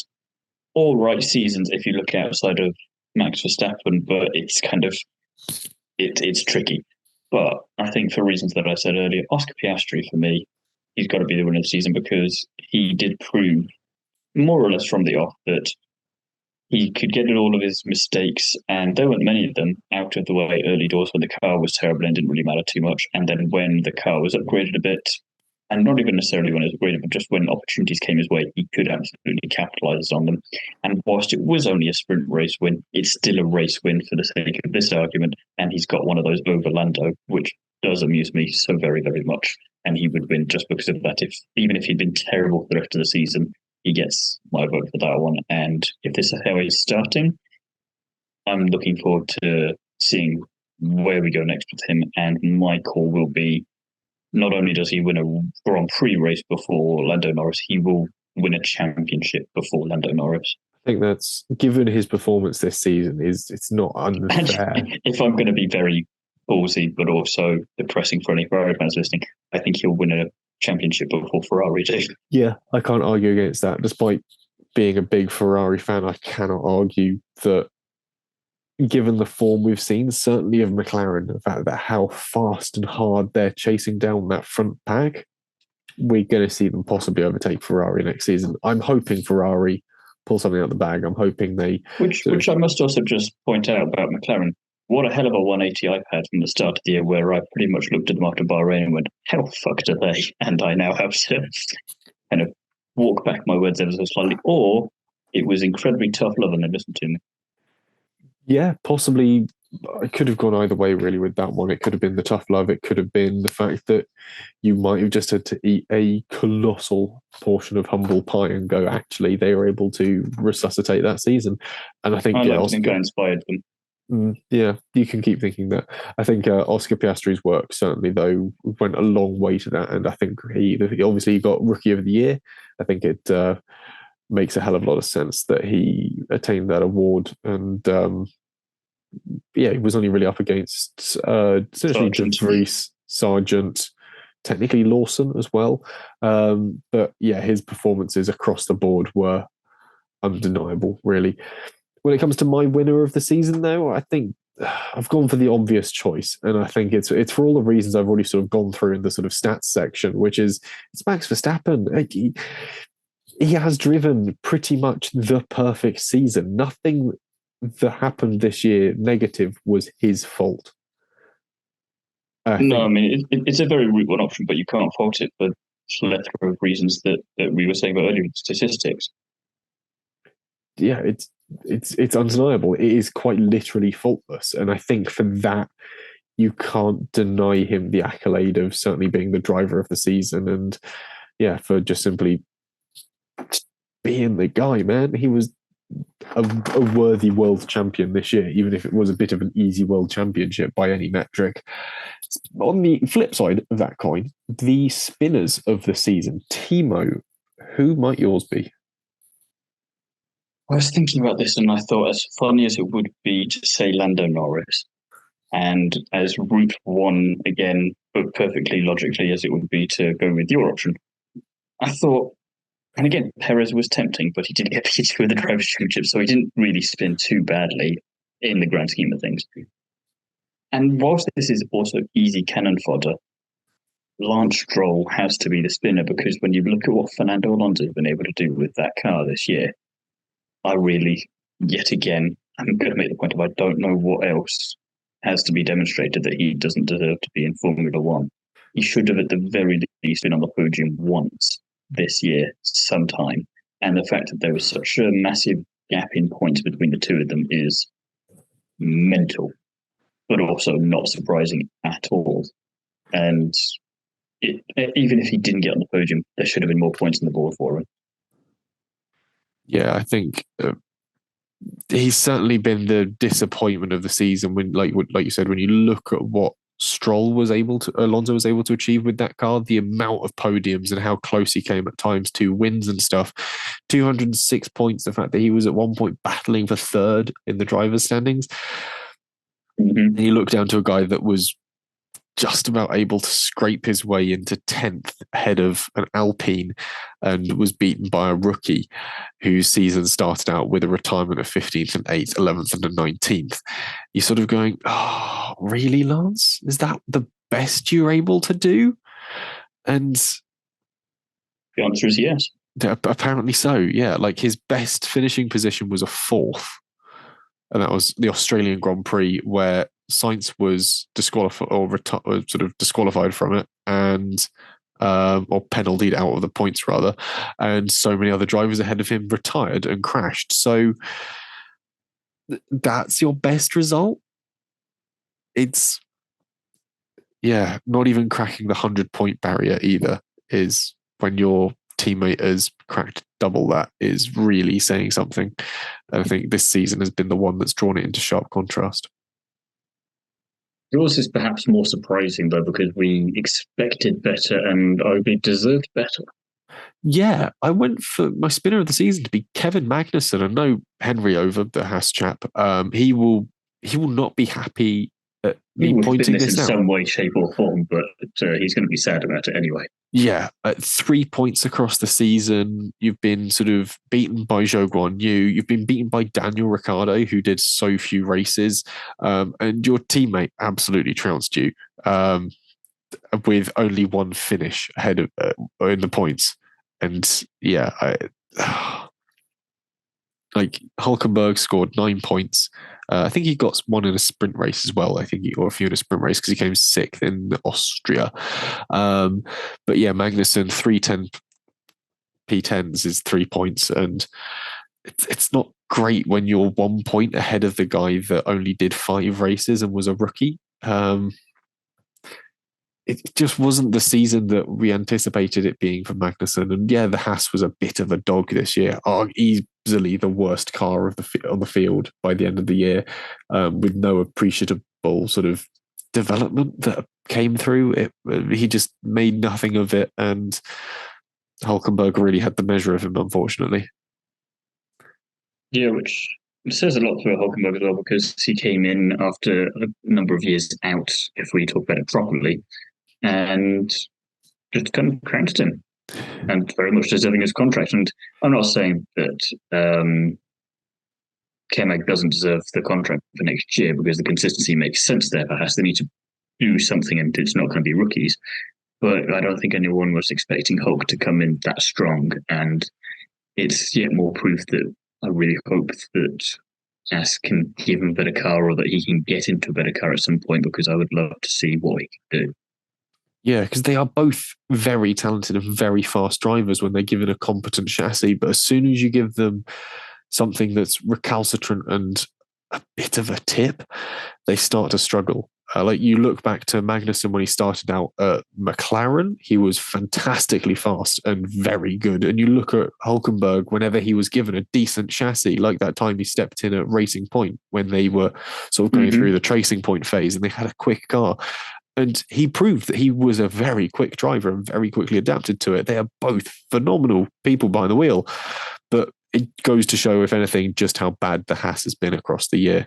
all right seasons if you look outside of Max Verstappen, but it's kind of it's tricky. But I think for reasons that I said earlier, Oscar Piastri for me, he's got to be the winner of the season because he did prove more or less from the off that he could get all of his mistakes, and there weren't many of them, out of the way early doors when the car was terrible and didn't really matter too much. And then when the car was upgraded a bit, and not even necessarily when it was upgraded, but just when opportunities came his way, he could absolutely capitalise on them. And whilst it was only a sprint race win, it's still a race win for the sake of this argument. And he's got one of those over Lando, which does amuse me so very, very much. And he would win just because of that. Even if he'd been terrible for the rest of the season, he gets my vote for that one. And if this is how he's starting, I'm looking forward to seeing where we go next with him. And my call will be, not only does he win a Grand Prix race before Lando Norris, he will win a championship before Lando Norris. I think that's, given his performance this season, it's not unfair. And if I'm going to be very ballsy, but also depressing for any Ferrari fans listening, I think he'll win a championship before Ferrari do. Yeah, I can't argue against that. Despite being a big Ferrari fan, I cannot argue that, given the form we've seen, certainly of McLaren, the fact that how fast and hard they're chasing down that front pack, we're going to see them possibly overtake Ferrari next season. I'm hoping Ferrari pull something out of the bag. I'm hoping they... Which I must also just point out about McLaren. What a hell of a 180 I've had from the start of the year, where I pretty much looked at them after Bahrain and went, how fucked are they? And I now have to kind of walk back my words ever so slightly. Or it was incredibly tough love and they listened to me. Yeah, possibly. I could have gone either way, really, with that one. It could have been the tough love. It could have been the fact that you might have just had to eat a colossal portion of humble pie and go, actually, they were able to resuscitate that season. And I think... I think I inspired them. Yeah, you can keep thinking that. I think Oscar Piastri's work certainly, though, went a long way to that. And I think he obviously got Rookie of the Year. I think it makes a hell of a lot of sense that he attained that award. And he was only really up against essentially De Vries, Sargent, technically Lawson as well. But yeah, his performances across the board were undeniable, really. When it comes to my winner of the season, though, I think I've gone for the obvious choice, and I think it's for all the reasons I've already sort of gone through in the sort of stats section, which is it's Max Verstappen. He has driven pretty much the perfect season. Nothing that happened this year negative was his fault. I mean, it's a very route one option, but you can't fault it for the plethora of reasons that we were saying about earlier in statistics. Yeah, it's undeniable. It is quite literally faultless, and I think for that you can't deny him the accolade of certainly being the driver of the season, and yeah, for just simply being the guy, man. He was a worthy world champion this year, even if it was a bit of an easy world championship by any metric. On the flip side of that coin, the spinners of the season, Thiemo, who might yours be? I was thinking about this and I thought, as funny as it would be to say Lando Norris, and as route one again, but perfectly logically as it would be to go with your option, I thought, and again, Perez was tempting, but he did get beat with the Drivers' Championship, so he didn't really spin too badly in the grand scheme of things. And whilst this is also easy cannon fodder, Lance Stroll has to be the spinner, because when you look at what Fernando Alonso has been able to do with that car this year, I really, yet again, I'm going to make the point of I don't know what else has to be demonstrated that he doesn't deserve to be in Formula One. He should have at the very least been on the podium once this year, sometime. And the fact that there was such a massive gap in points between the two of them is mental, but also not surprising at all. And even if he didn't get on the podium, there should have been more points on the board for him. Yeah, I think he's certainly been the disappointment of the season. When, like you said, when you look at what Alonso was able to achieve with that car, the amount of podiums and how close he came at times to wins and stuff. 206 points. The fact that he was at one point battling for third in the drivers' standings. Mm-hmm. And you look down to a guy that was just about able to scrape his way into 10th ahead of an Alpine and was beaten by a rookie whose season started out with a retirement of 15th and 8th, 11th and 19th. You're sort of going, oh, really, Lance? Is that the best you're able to do? And the answer is yes. Apparently so, yeah. Like his best finishing position was a 4th. And that was the Australian Grand Prix, where Sainz was disqualified sort of disqualified from it, and or penaltied out of the points rather, and so many other drivers ahead of him retired and crashed. So that's your best result. It's not even cracking the 100-point barrier either. Is when your teammate has cracked double that is really saying something. And I think this season has been the one that's drawn it into sharp contrast. Yours is perhaps more surprising, though, because we expected better and arguably deserved better. Yeah, I went for my spinner of the season to be Kevin Magnussen. I know Henry over, the Haas chap. He will not be happy at me pointing this out in some way, shape, or form, but he's going to be sad about it anyway. Yeah, 3 points across the season. You've been sort of beaten by Zhou Guanyu. You've been beaten by Daniel Ricciardo, who did so few races. And your teammate absolutely trounced you with only one finish ahead of in the points. And yeah, like Hulkenberg scored 9 points. I think he got one in a sprint race as well. Or a few in a sprint race because he came 6th in Austria. But yeah, Magnussen 310 P10s is 3 points, and it's not great when you're 1 point ahead of the guy that only did 5 races and was a rookie. It just wasn't the season that we anticipated it being for Magnussen. And yeah, the Haas was a bit of a dog this year. Easily the worst car on the field by the end of the year, with no appreciable sort of development that came through. He just made nothing of it, and Hulkenberg really had the measure of him, unfortunately. Yeah, which says a lot for Hulkenberg as well, because he came in after a number of years out, if we talk about it properly. And just kind of trounced him, and very much deserving his contract. And I'm not saying that Kemek doesn't deserve the contract for next year, because the consistency makes sense there. Perhaps they need to do something, and it's not going to be rookies. But I don't think anyone was expecting Hulk to come in that strong, and it's yet more proof that I really hope that As can give him a better car, or that he can get into a better car at some point, because I would love to see what he can do. Yeah, because they are both very talented and very fast drivers when they're given a competent chassis. But as soon as you give them something that's recalcitrant and a bit of a tip, they start to struggle. Like you look back to Magnussen when he started out at McLaren, he was fantastically fast and very good. And you look at Hulkenberg whenever he was given a decent chassis, like that time he stepped in at Racing Point when they were sort of going through the Tracing Point phase and they had a quick car. And he proved that he was a very quick driver and very quickly adapted to it. They are both phenomenal people behind the wheel. But it goes to show, if anything, just how bad the Haas has been across the year.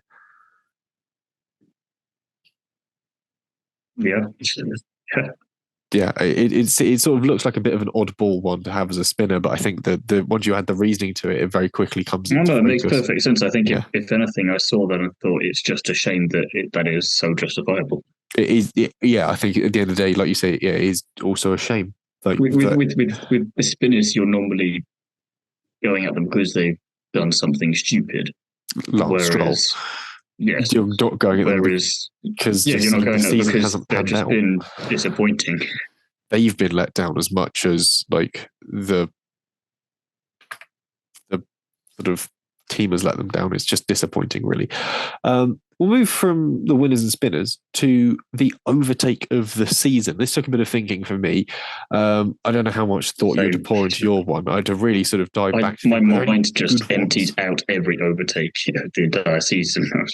Yeah. Yeah, it sort of looks like a bit of an oddball one to have as a spinner, but I think that once you add the reasoning to it, it very quickly comes into it focus. makes perfect sense. I think if anything, I saw that and thought it's just a shame that that is so justifiable. It is, I think at the end of the day, like you say, it is also a shame. Like with the spinners, you're normally going at them because they've done something stupid. Whereas, yes, you're not going at them because you're not going at them because they've just been disappointing. They've been let down as much as like the sort of team has let them down. It's just disappointing, really. We'll move from the winners and spinners to the overtake of the season. This took a bit of thinking for me. I don't know how much thought you had to pour into your one. I had to really sort of dive back. My mind just emptied out every overtake the entire season. I was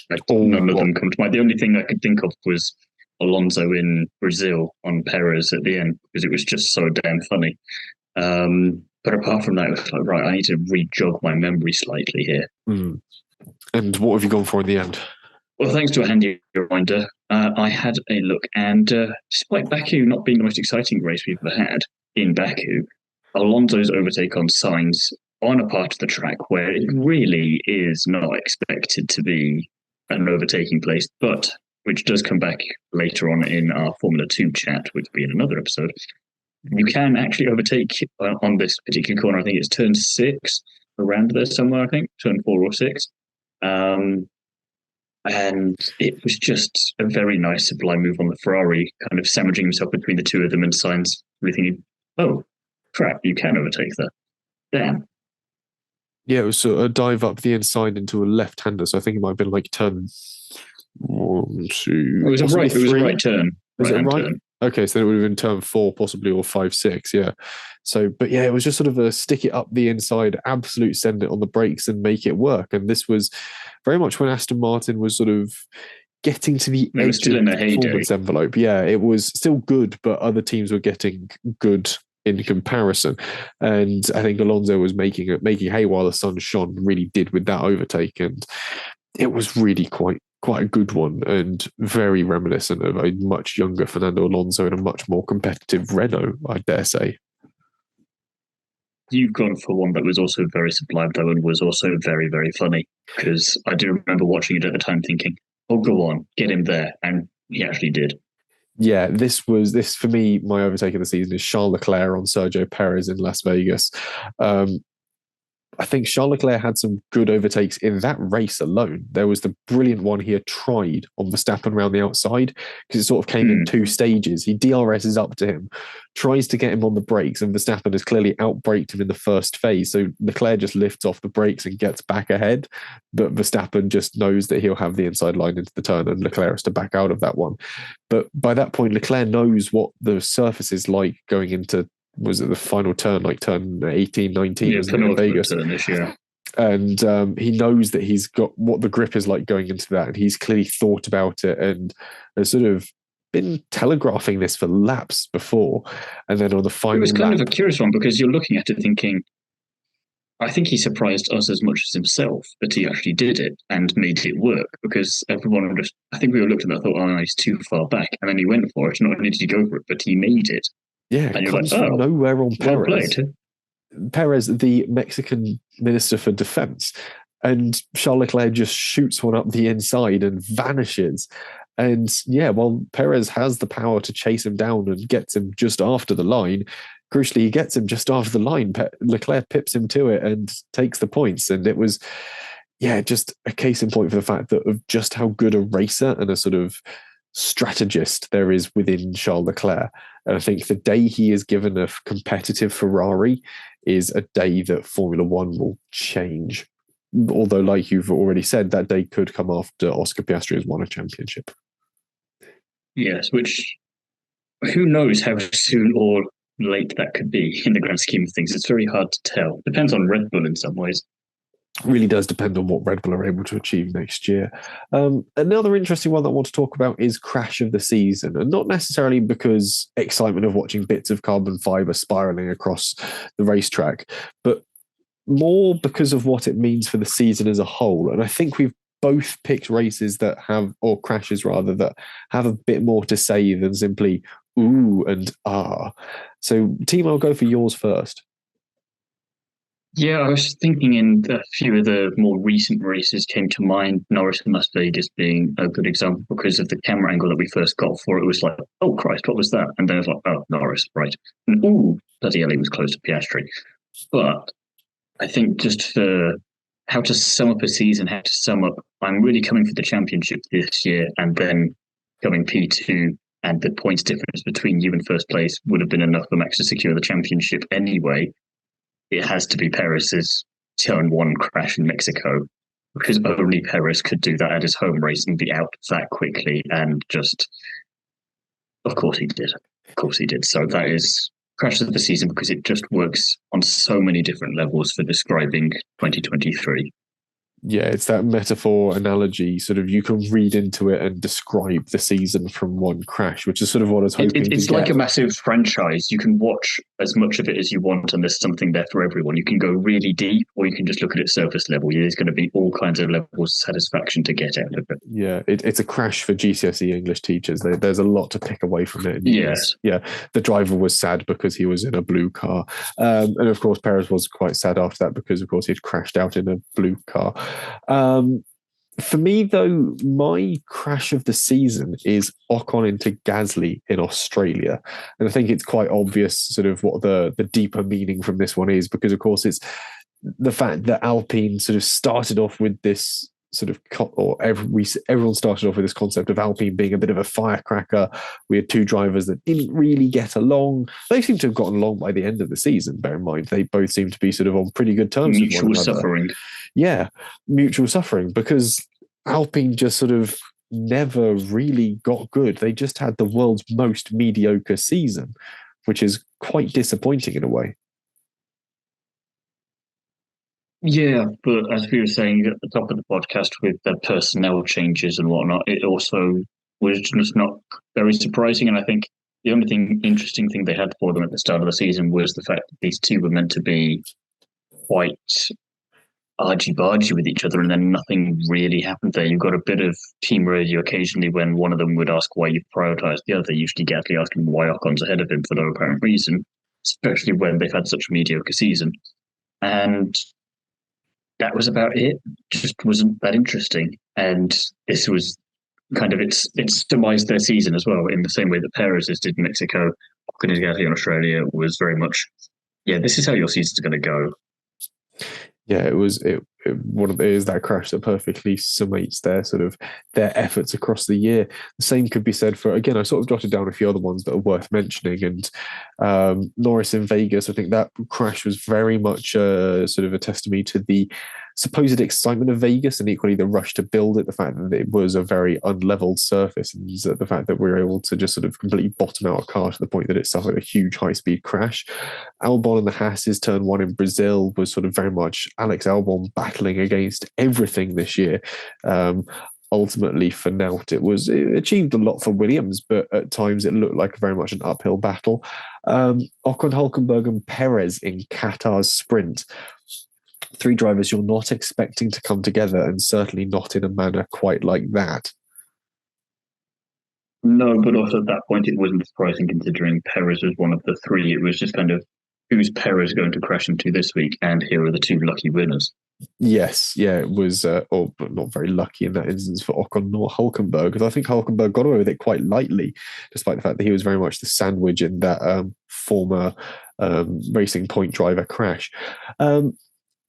like, none of them come to mind. The only thing I could think of was Alonso in Brazil on Perez at the end, because it was just so damn funny. But apart from that, it was like, right, I need to re-jog my memory slightly here. And what have you gone for in the end? Well, thanks to a handy reminder, I had a look, and despite Baku not being the most exciting race we've ever had in Baku, Alonso's overtake on Sainz on a part of the track where it really is not expected to be an overtaking place, but which does come back later on in our Formula 2 chat, which will be in another episode. You can actually overtake on this particular corner. I think it's turn 6, around there somewhere, I think, turn 4 or 6. And it was just a very nice sublime move on the Ferrari, kind of sandwiching himself between the two of them, and Sainz really thinking, oh, crap, you can overtake that. Damn. Yeah, it was a dive up the inside into a left-hander, so I think it might have been like turn 1, 2... It was a right turn. Was it right? Turn. Okay, so then it would have been turn 4 possibly, or 5, 6, yeah. So, but yeah, it was just sort of a stick it up the inside, absolute send it on the brakes and make it work. And this was very much when Aston Martin was sort of getting to the edge of the performance envelope. Yeah, it was still good, but other teams were getting good in comparison. And I think Alonso was making hay while the sun shone, really did with that overtake. And it was really quite a good one, and very reminiscent of a much younger Fernando Alonso in a much more competitive Renault, I dare say. You've gone for one that was also very sublime, though, and was also very, very funny, because I do remember watching it at the time thinking, oh, go on, get him there. And he actually did. Yeah, this for me, my overtake of the season is Charles Leclerc on Sergio Perez in Las Vegas. I think Charles Leclerc had some good overtakes in that race alone. There was the brilliant one he had tried on Verstappen around the outside, because it sort of came in 2 stages. He DRSs up to him, tries to get him on the brakes, and Verstappen has clearly outbraked him in the first phase. So Leclerc just lifts off the brakes and gets back ahead. But Verstappen just knows that he'll have the inside line into the turn, and Leclerc has to back out of that one. But by that point, Leclerc knows what the surface is like going into, was it the final turn, like turn 18, 19, in Vegas? And he knows that he's got what the grip is like going into that, and he's clearly thought about it and has sort of been telegraphing this for laps before. And then on the final, it was kind of a curious one, because you're looking at it thinking, I think he surprised us as much as himself that he actually did it and made it work, because everyone I think we all looked at that and thought, oh, he's too far back. And then he went for it. Not only did he go for it, but he made it. Yeah, And it you're like, comes from oh, nowhere on well Perez. played. Perez, the Mexican Minister for Defense, and Charles Leclerc just shoots one up the inside and vanishes. And yeah, while Perez has the power to chase him down and gets him just after the line, crucially, he gets him just after the line. Leclerc pips him to it and takes the points. And it was, yeah, just a case in point for the fact that of just how good a racer and a sort of strategist there is within Charles Leclerc. And I think the day he is given a competitive Ferrari is a day that Formula One will change. Although, like you've already said, that day could come after Oscar Piastri has won a championship. Yes, which who knows how soon or late that could be in the grand scheme of things. It's very hard to tell. Depends on Red Bull in some ways. Really does depend on what Red Bull are able to achieve next year. Another interesting one that I want to talk about is crash of the season, and not necessarily because excitement of watching bits of carbon fiber spiraling across the racetrack, but more because of what it means for the season as a whole. And I think we've both picked races that have, or crashes rather, that have a bit more to say than simply ooh and ah. So, Thiemo, I'll go for yours first. Yeah, I was thinking in a few of the more recent races came to mind, Norris and Las Vegas being a good example because of the camera angle that we first got for it. It was like, oh Christ, what was that? And then it was like, oh, Norris, right. And ooh, bloody Ellie was close to Piastri. But I think just for how to sum up a season, how to sum up, I'm really coming for the championship this year, and then going P2, and the points difference between you and first place would have been enough for Max to secure the championship anyway. It has to be Perez's turn one crash in Mexico, because only Perez could do that at his home race and be out that quickly. And just, of course he did. Of course he did. So that is crash of the season because it just works on so many different levels for describing 2023. Yeah, it's that metaphor analogy, sort of you can read into it and describe the season from one crash, which is sort of what I was hoping to It's get. like a massive franchise. You can watch as much of it as you want, and there's something there for everyone. You can go really deep, or you can just look at it surface level. There's going to be all kinds of levels of satisfaction to get out of it. Yeah, it's a crash for GCSE English teachers. There's a lot to pick away from it. Yes. Yeah, the driver was sad because he was in a blue car. And of course, Perez was quite sad after that because, of course, he'd crashed out in a blue car. For me, though, my crash of the season is Ocon into Gasly in Australia. And I think it's quite obvious sort of what the deeper meaning from this one is, because, of course, it's the fact that Alpine sort of started off with this sort of, or everyone started off with this concept of Alpine being a bit of a firecracker. We had two drivers that didn't really get along. They seem to have gotten along by the end of the season, bear in mind. They both seem to be sort of on pretty good terms with one another. Mutual suffering. Yeah, mutual suffering, because Alpine just sort of never really got good. They just had the world's most mediocre season, which is quite disappointing in a way. Yeah, but as we were saying at the top of the podcast with the personnel changes and whatnot, it also was just not very surprising. And I think the only interesting thing they had for them at the start of the season was the fact that these two were meant to be quite argy-bargy with each other, and then nothing really happened there. You got a bit of team radio occasionally when one of them would ask why you prioritized the other, usually Gasly asking why Ocon's ahead of him for no apparent reason, especially when they've had such a mediocre season. And that was about it. Just wasn't that interesting. And this was kind of it's demised their season as well, in the same way that Perez's did in Mexico. Gasly in Australia was very much, yeah, this is how your season's going to go. Yeah, it was one of it is that crash that perfectly summates their sort of their efforts across the year. The same could be said for, again, I sort of jotted down a few other ones that are worth mentioning, and Norris in Vegas. I think that crash was very much sort of a testimony to the supposed excitement of Vegas, and equally the rush to build it, the fact that it was a very unleveled surface, and the fact that we were able to just sort of completely bottom out a car to the point that it suffered a huge high-speed crash. Albon and the Haas's turn one in Brazil was sort of very much Alex Albon battling against everything this year. Ultimately, for Nout, it achieved a lot for Williams, but at times it looked like very much an uphill battle. Ocon, Hulkenberg, and Perez in Qatar's sprint. Three drivers you're not expecting to come together, and certainly not in a manner quite like that. No, but also at that point, it wasn't surprising considering Perez was one of the three. It was just kind of who's Perez going to crash into this week, and here are the two lucky winners. Yes, yeah, it was, but not very lucky in that instance for Ocon nor Hulkenberg, because I think Hulkenberg got away with it quite lightly, despite the fact that he was very much the sandwich in that former Racing Point driver crash.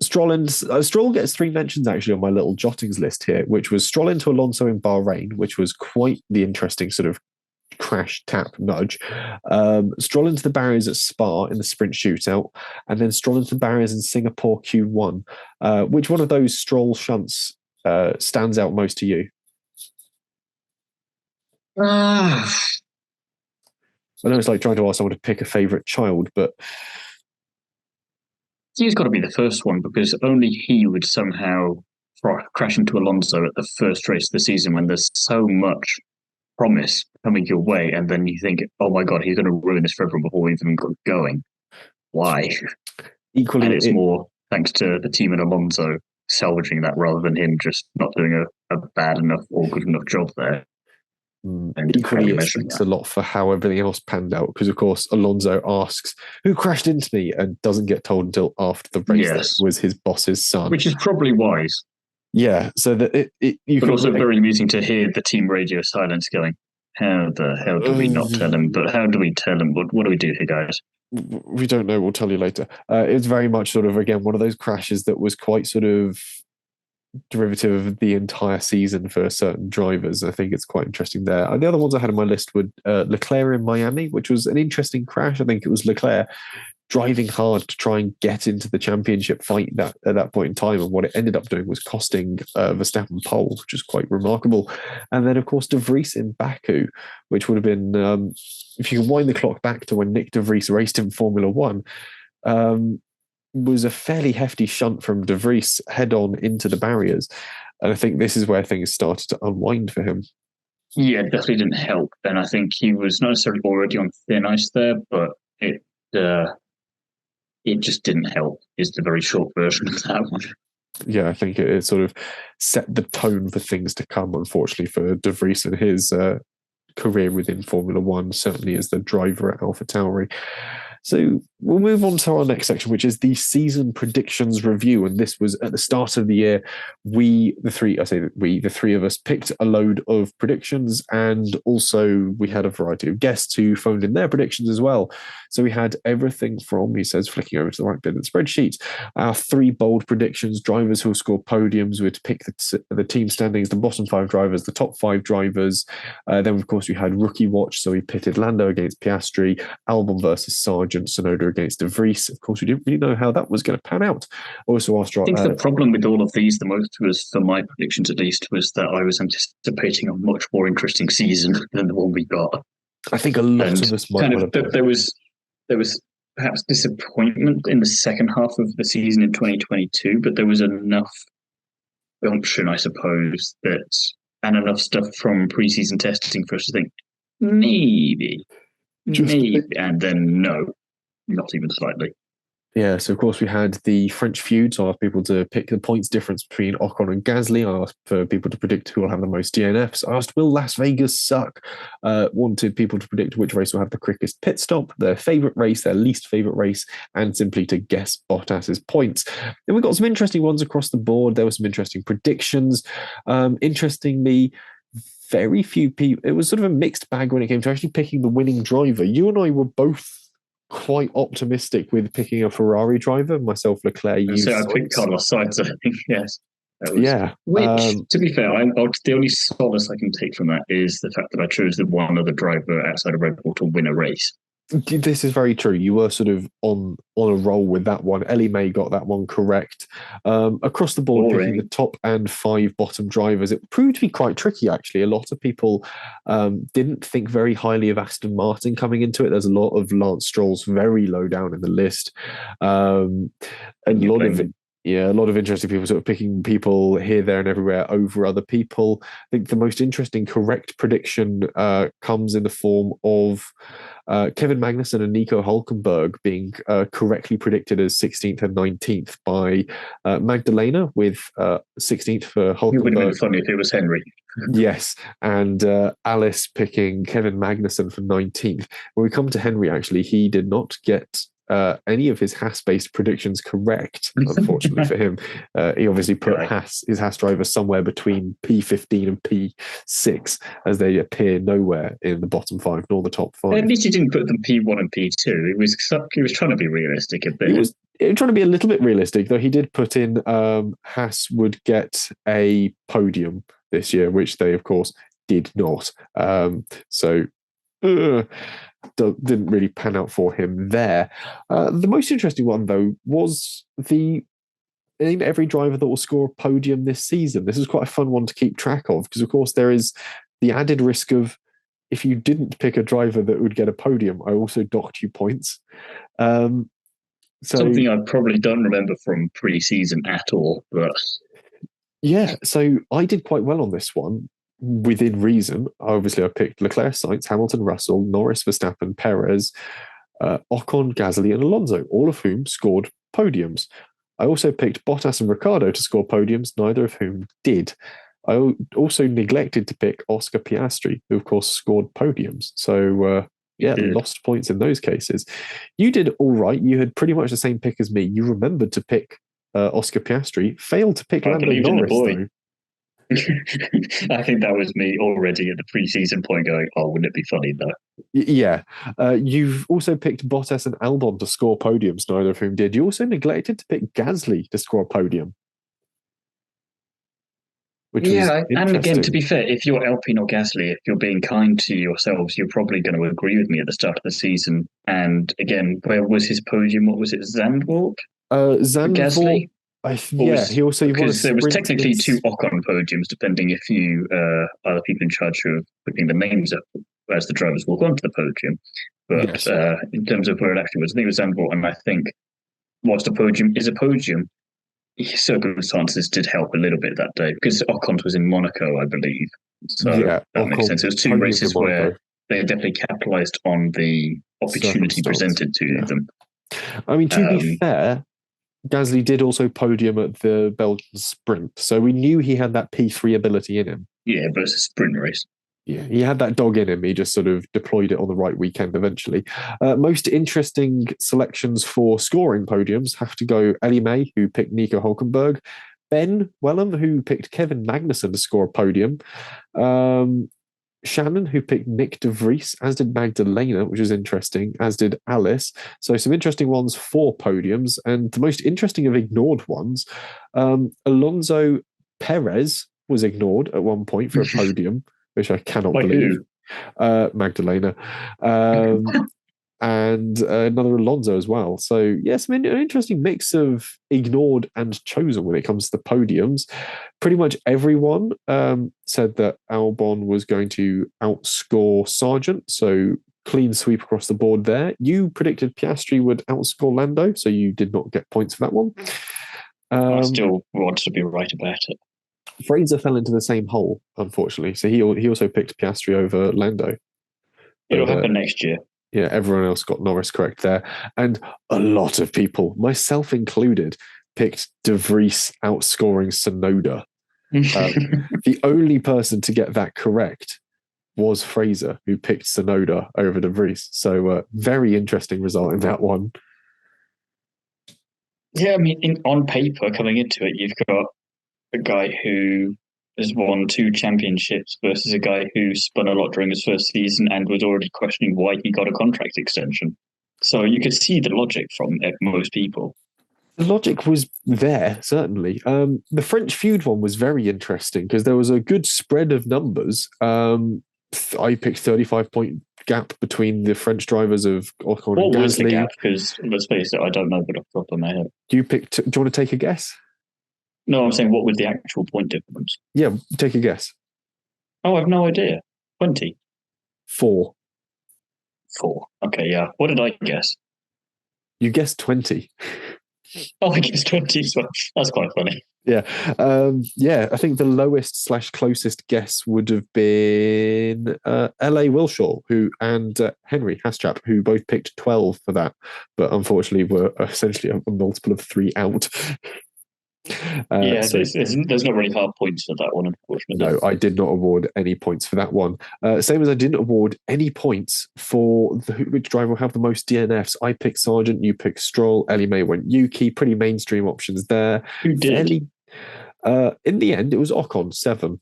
Stroll gets three mentions actually on my little jottings list here, which was Stroll into Alonso in Bahrain, which was quite the interesting sort of crash tap nudge. Stroll into the barriers at Spa in the sprint shootout, and then Stroll into the barriers in Singapore Q1. Which one of those Stroll shunts stands out most to you? Ah, I know it's like trying to ask someone to pick a favourite child, but he's got to be the first one because only he would somehow crash into Alonso at the first race of the season when there's so much promise coming your way, and then you think, "Oh my god, he's going to ruin this for everyone before we even got going." Why? equally, And it's more thanks to the team and Alonso salvaging that rather than him just not doing a bad enough or good enough job there. And equally, it speaks a lot for how everything else panned out. Because of course, Alonso asks, "Who crashed into me?" and doesn't get told until after the race that it was his boss's son, which is probably wise. Yeah, so that you but can also very amusing to hear the team radio silence going, "How the hell do we not tell him? But how do we tell him? What do we do here, guys?" We don't know. We'll tell you later. It's very much sort of, again, one of those crashes that was quite sort of derivative of the entire season for certain drivers. I think it's quite interesting there. The other ones I had on my list were Leclerc in Miami, which was an interesting crash. I think it was Leclerc driving hard to try and get into the championship fight at that point in time. And what it ended up doing was costing Verstappen pole, which is quite remarkable. And then, of course, De Vries in Baku, which would have been, if you can wind the clock back to when Nick De Vries raced in Formula One, was a fairly hefty shunt from De Vries head on into the barriers. And I think this is where things started to unwind for him. Yeah, it definitely didn't help. And I think he was not necessarily already on thin ice there, but it just didn't help, is the very short version of that one. Yeah, I think it sort of set the tone for things to come, unfortunately, for De Vries and his career within Formula One, certainly as the driver at AlphaTauri. So we'll move on to our next section, which is the season predictions review. And this was at the start of the year. The three of us picked a load of predictions, and also we had a variety of guests who phoned in their predictions as well. So we had everything from, he says, flicking over to the right bit of the spreadsheet, our three bold predictions, drivers who will score podiums. We had to pick the team standings, the bottom five drivers, the top five drivers. Then, of course, we had rookie watch. So we pitted Lando against Piastri, Albon versus Sargent, Tsunoda against De Vries. Of course, we didn't really know how that was going to pan out. Also asked, I think the problem with all of these, the most was, for my predictions at least, was that I was anticipating a much more interesting season than the one we got. I think a lot of us might have been. There was perhaps disappointment in the second half of the season in 2022, but there was enough gumption, I suppose, and enough stuff from preseason testing for us to think maybe, and then no. Not even slightly. Yeah, so of course we had the French feud, so I asked people to pick the points difference between Ocon and Gasly. I asked for people to predict who will have the most DNFs. I asked, will Las Vegas suck? Wanted people to predict which race will have the quickest pit stop, their favourite race, their least favourite race, and simply to guess Bottas's points. Then we got some interesting ones across the board. There were some interesting predictions. Interestingly, very few people, it was sort of a mixed bag when it came to actually picking the winning driver. You and I were both quite optimistic with picking a Ferrari driver. Myself, Leclerc, I picked Carlos Sainz, I think, yes. Which, to be fair, the only solace I can take from that is the fact that I chose the one other driver outside of Red Bull to win a race. This is very true. You were sort of on a roll with that one. Ellie-May got that one correct. Across the board, picking the top and five bottom drivers, it proved to be quite tricky, actually. A lot of people didn't think very highly of Aston Martin coming into it. There's a lot of Lance Strolls very low down in the list. A lot of it. Yeah, a lot of interesting people sort of picking people here, there, and everywhere over other people. I think the most interesting correct prediction comes in the form of Kevin Magnussen and Nico Hulkenberg being correctly predicted as 16th and 19th by Magdalena, with 16th for It would have been Hulkenberg. funny if it was Henry. Yes, and Alice picking Kevin Magnussen for 19th. When we come to Henry, actually, he did not get any of his Haas-based predictions correct, unfortunately for him. He obviously put his Haas driver somewhere between P15 and P6, as they appear nowhere in the bottom five nor the top five. At least he didn't put them P1 and P2. He was trying to be realistic a bit. He was trying to be a little bit realistic, though. He did put in Haas would get a podium this year, which they, of course, did not. Didn't really pan out for him there. The most interesting one, though, was I think every driver that will score a podium this season. This is quite a fun one to keep track of because, of course, there is the added risk of if you didn't pick a driver that would get a podium, I also docked you points. Something I probably don't remember from pre-season at all, but yeah, so I did quite well on this one within reason. Obviously, I picked Leclerc, Sainz, Hamilton, Russell, Norris, Verstappen, Perez, Ocon, Gasly, and Alonso, all of whom scored podiums. I also picked Bottas and Ricciardo to score podiums, neither of whom did. I also neglected to pick Oscar Piastri, who, of course, scored podiums. So, lost points in those cases. You did all right. You had pretty much the same pick as me. You remembered to pick Oscar Piastri, failed to pick Lando Norris, though. I think that was me already at the pre-season point going, oh, wouldn't it be funny, though? Yeah. You've also picked Bottas and Albon to score podiums, neither of whom did. You also neglected to pick Gasly to score a podium. And again, to be fair, if you're Alpine or Gasly, if you're being kind to yourselves, you're probably going to agree with me at the start of the season. And again, where was his podium? What was it? Zandvoort? Gasly? He also because there was technically two Ocon podiums, depending if you are the people in charge of putting the names up as the drivers walk onto the podium. But in terms of where it actually was, I think it was Zandvoort, and I think whilst a podium is a podium, circumstances did help a little bit that day because Ocon was in Monaco, I believe. So that makes sense. It was two races where they definitely capitalized on the opportunity presented to them. I mean, to be fair, Gasly did also podium at the Belgian sprint, so we knew he had that P3 ability in him. Yeah, but it's a sprint race. Yeah, he had that dog in him. He just sort of deployed it on the right weekend eventually. Most interesting selections for scoring podiums have to go Ellie-May, who picked Nico Hulkenberg, Ben Wellham, who picked Kevin Magnussen to score a podium, Shannon, who picked Nick de Vries, as did Magdalena, which is interesting, as did Alice. So some interesting ones for podiums. And the most interesting of ignored ones, Alonso Perez was ignored at one point for a podium, which I cannot believe. Magdalena. And another Alonso as well. So, yes, I mean, an interesting mix of ignored and chosen when it comes to the podiums. Pretty much everyone said that Albon was going to outscore Sargent, so clean sweep across the board there. You predicted Piastri would outscore Lando, so you did not get points for that one. I still want to be right about it. Fraser fell into the same hole, unfortunately. So he also picked Piastri over Lando. It'll happen next year. Yeah, everyone else got Norris correct there. And a lot of people, myself included, picked De Vries outscoring Tsunoda. The only person to get that correct was Fraser, who picked Tsunoda over De Vries. So very interesting result in that one. Yeah, I mean, on paper, coming into it, you've got a guy who has won 2 championships versus a guy who spun a lot during his first season and was already questioning why he got a contract extension. So you could see the logic from most people. The logic was there, certainly. The French feud one was very interesting because there was a good spread of numbers. I picked 35-point gap between the French drivers of Ocon and Gasly. What was the gap? Because let's face it, I don't know, but off the top of my head. Do you want to take a guess? No, I'm saying what was the actual point difference? Yeah, take a guess. Oh, I have no idea. 20? 4. 4. Okay, yeah. What did I guess? You guessed 20. Oh, I guess 20 as well. That's quite funny. Yeah. I think the lowest slash closest guess would have been LA Wilshaw, and Henry Haschap, who both picked 12 for that, but unfortunately were essentially a multiple of 3 out. Yeah, So there's not really hard points for that one, unfortunately. no, I did not award any points for that one. Same as I didn't award any points for which driver will have the most DNFs. I picked Sargent, you picked Stroll, Ellie-May went Yuki. Pretty mainstream options there. Who did? Fairly, in the end, it was Ocon 7.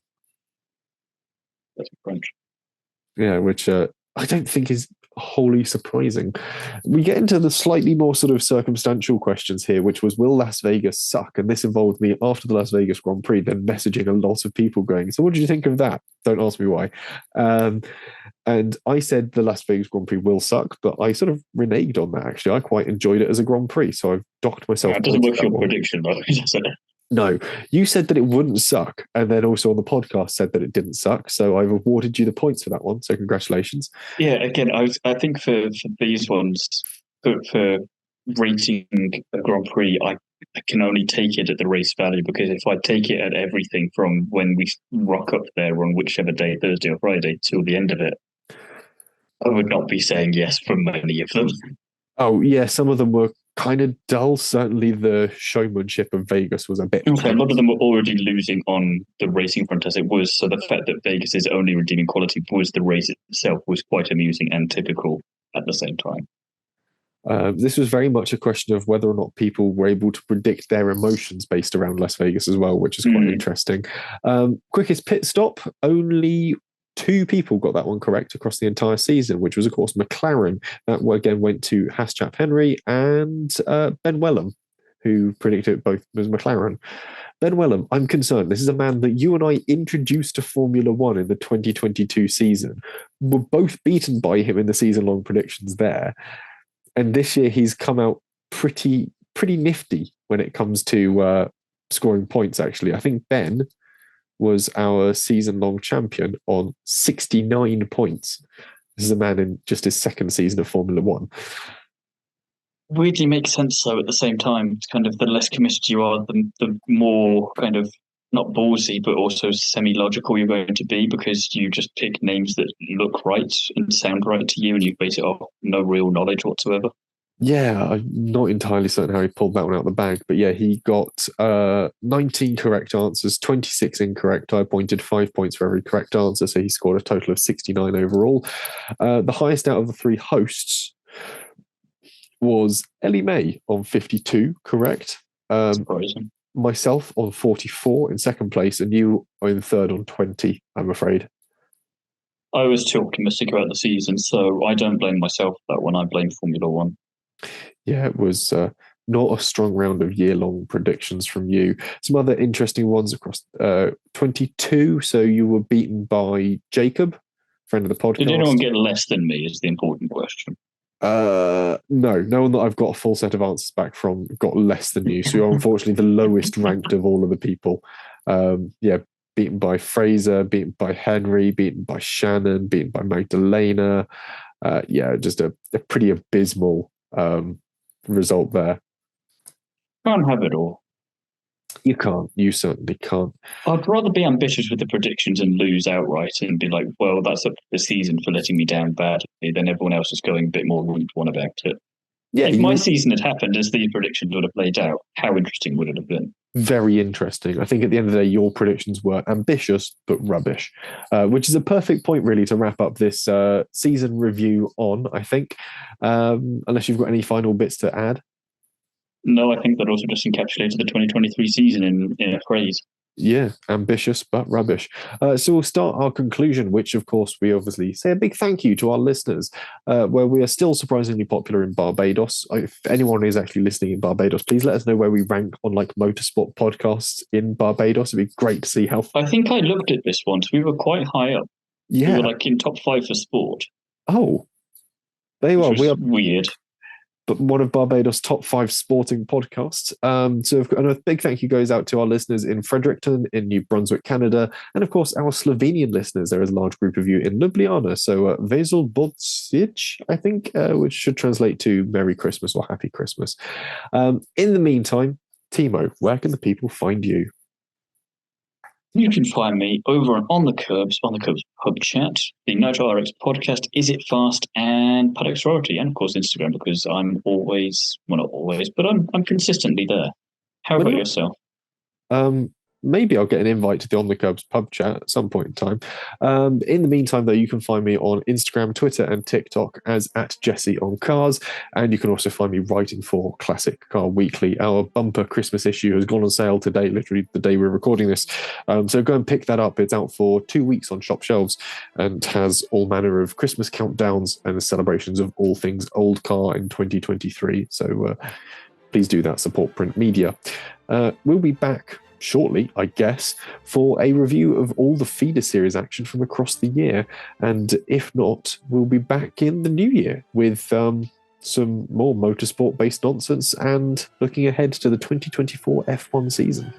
That's French. Yeah, which I don't think is wholly surprising. We get into the slightly more sort of circumstantial questions here, which was, will Las Vegas suck? And this involved me after the Las Vegas Grand Prix, then messaging a lot of people going, so what did you think of that? Don't ask me why. And I said the Las Vegas Grand Prix will suck, but I sort of reneged on that, actually. I quite enjoyed it as a Grand Prix, so I've docked myself. It doesn't work for your prediction, though, does it? No, you said that it wouldn't suck, and then also on the podcast said that it didn't suck. So I've awarded you the points for that one. So congratulations. Yeah, again, I think for these ones, for rating a Grand Prix, I can only take it at the race value, because if I take it at everything from when we rock up there on whichever day, Thursday or Friday, till the end of it, I would not be saying yes for many of them. Oh, yeah, some of them were kind of dull. Certainly the showmanship of Vegas was a bit. Also, a lot of them were already losing on the racing front as it was. So the fact that Vegas's only redeeming quality was the race itself was quite amusing and typical at the same time. This was very much a question of whether or not people were able to predict their emotions based around Las Vegas as well, which is quite interesting. Quickest pit stop, only 2 people got that one correct across the entire season, which was, of course, McLaren. That again went to Haschap Henry and Ben Wellham, who predicted both as McLaren. Ben Wellham, I'm concerned. This is a man that you and I introduced to Formula One in the 2022 season. We're both beaten by him in the season-long predictions there. And this year he's come out pretty nifty when it comes to scoring points, actually. I think Ben was our season-long champion on 69 points. This is a man in just his second season of Formula One. Weirdly makes sense, though, at the same time. It's kind of the less committed you are, the more kind of not ballsy, but also semi-logical you're going to be, because you just pick names that look right and sound right to you, and you base it off no real knowledge whatsoever. Yeah, I'm not entirely certain how he pulled that one out of the bag, but yeah, he got 19 correct answers, 26 incorrect. I pointed 5 points for every correct answer, so he scored a total of 69 overall. The highest out of the 3 hosts was Ellie-May on 52, correct? Surprising. Myself on 44 in second place, and you are in third on 20, I'm afraid. I was too optimistic about the season, so I don't blame myself for that one. I blame Formula One. Yeah, it was not a strong round of year-long predictions from you. Some other interesting ones across 22. So you were beaten by Jacob, friend of the podcast. Did anyone get less than me is the important question. No one that I've got a full set of answers back from got less than you. So you're unfortunately the lowest ranked of all of the people. Beaten by Fraser, beaten by Henry, beaten by Shannon, beaten by Magdalena. Just a pretty abysmal result there. Can't have it all. You can't. You certainly can't. I'd rather be ambitious with the predictions and lose outright and be like, well, that's up to the season for letting me down badly, than everyone else is going a bit more route one about it. Yeah, if my season had happened as these predictions would have played out, how interesting would it have been? Very interesting. I think at the end of the day, your predictions were ambitious but rubbish, which is a perfect point, really, to wrap up this season review on, I think. Unless you've got any final bits to add. No, I think that also just encapsulated the 2023 season in a phrase. Yeah, ambitious but rubbish. So we'll start our conclusion, which, of course, we obviously say a big thank you to our listeners, where we are still surprisingly popular in Barbados. If anyone is actually listening in Barbados, please let us know where we rank on like motorsport podcasts in Barbados. It'd be great to see how. I think I looked at this once. We were quite high up. Yeah, we were like in top 5 for sport. Oh, there you are. We are weird. one of Barbados' top 5 sporting podcasts. And a big thank you goes out to our listeners in Fredericton, in New Brunswick, Canada, and of course our Slovenian listeners. There is a large group of you in Ljubljana. So Vezel Bocic, I think, which should translate to Merry Christmas or Happy Christmas. In the meantime, Thiemo, where can the people find you? You can find me over on the Curbs Pub Chat, the Nitro RX podcast, Is It Fast, and Paddock Sorority, and of course Instagram, because I'm always, well, not always, but I'm consistently there. How about yourself? Maybe I'll get an invite to the On the Curbs pub chat at some point in time. In the meantime, though, you can find me on Instagram, Twitter, and TikTok as @JesseOnCars. And you can also find me writing for Classic Car Weekly. Our bumper Christmas issue has gone on sale today, literally the day we're recording this. So go and pick that up. It's out for 2 weeks on shop shelves and has all manner of Christmas countdowns and celebrations of all things old car in 2023. So please do that. Support print media. We'll be back shortly, I guess, for a review of all the feeder series action from across the year. And if not, we'll be back in the new year with some more motorsport-based nonsense and looking ahead to the 2024 F1 season.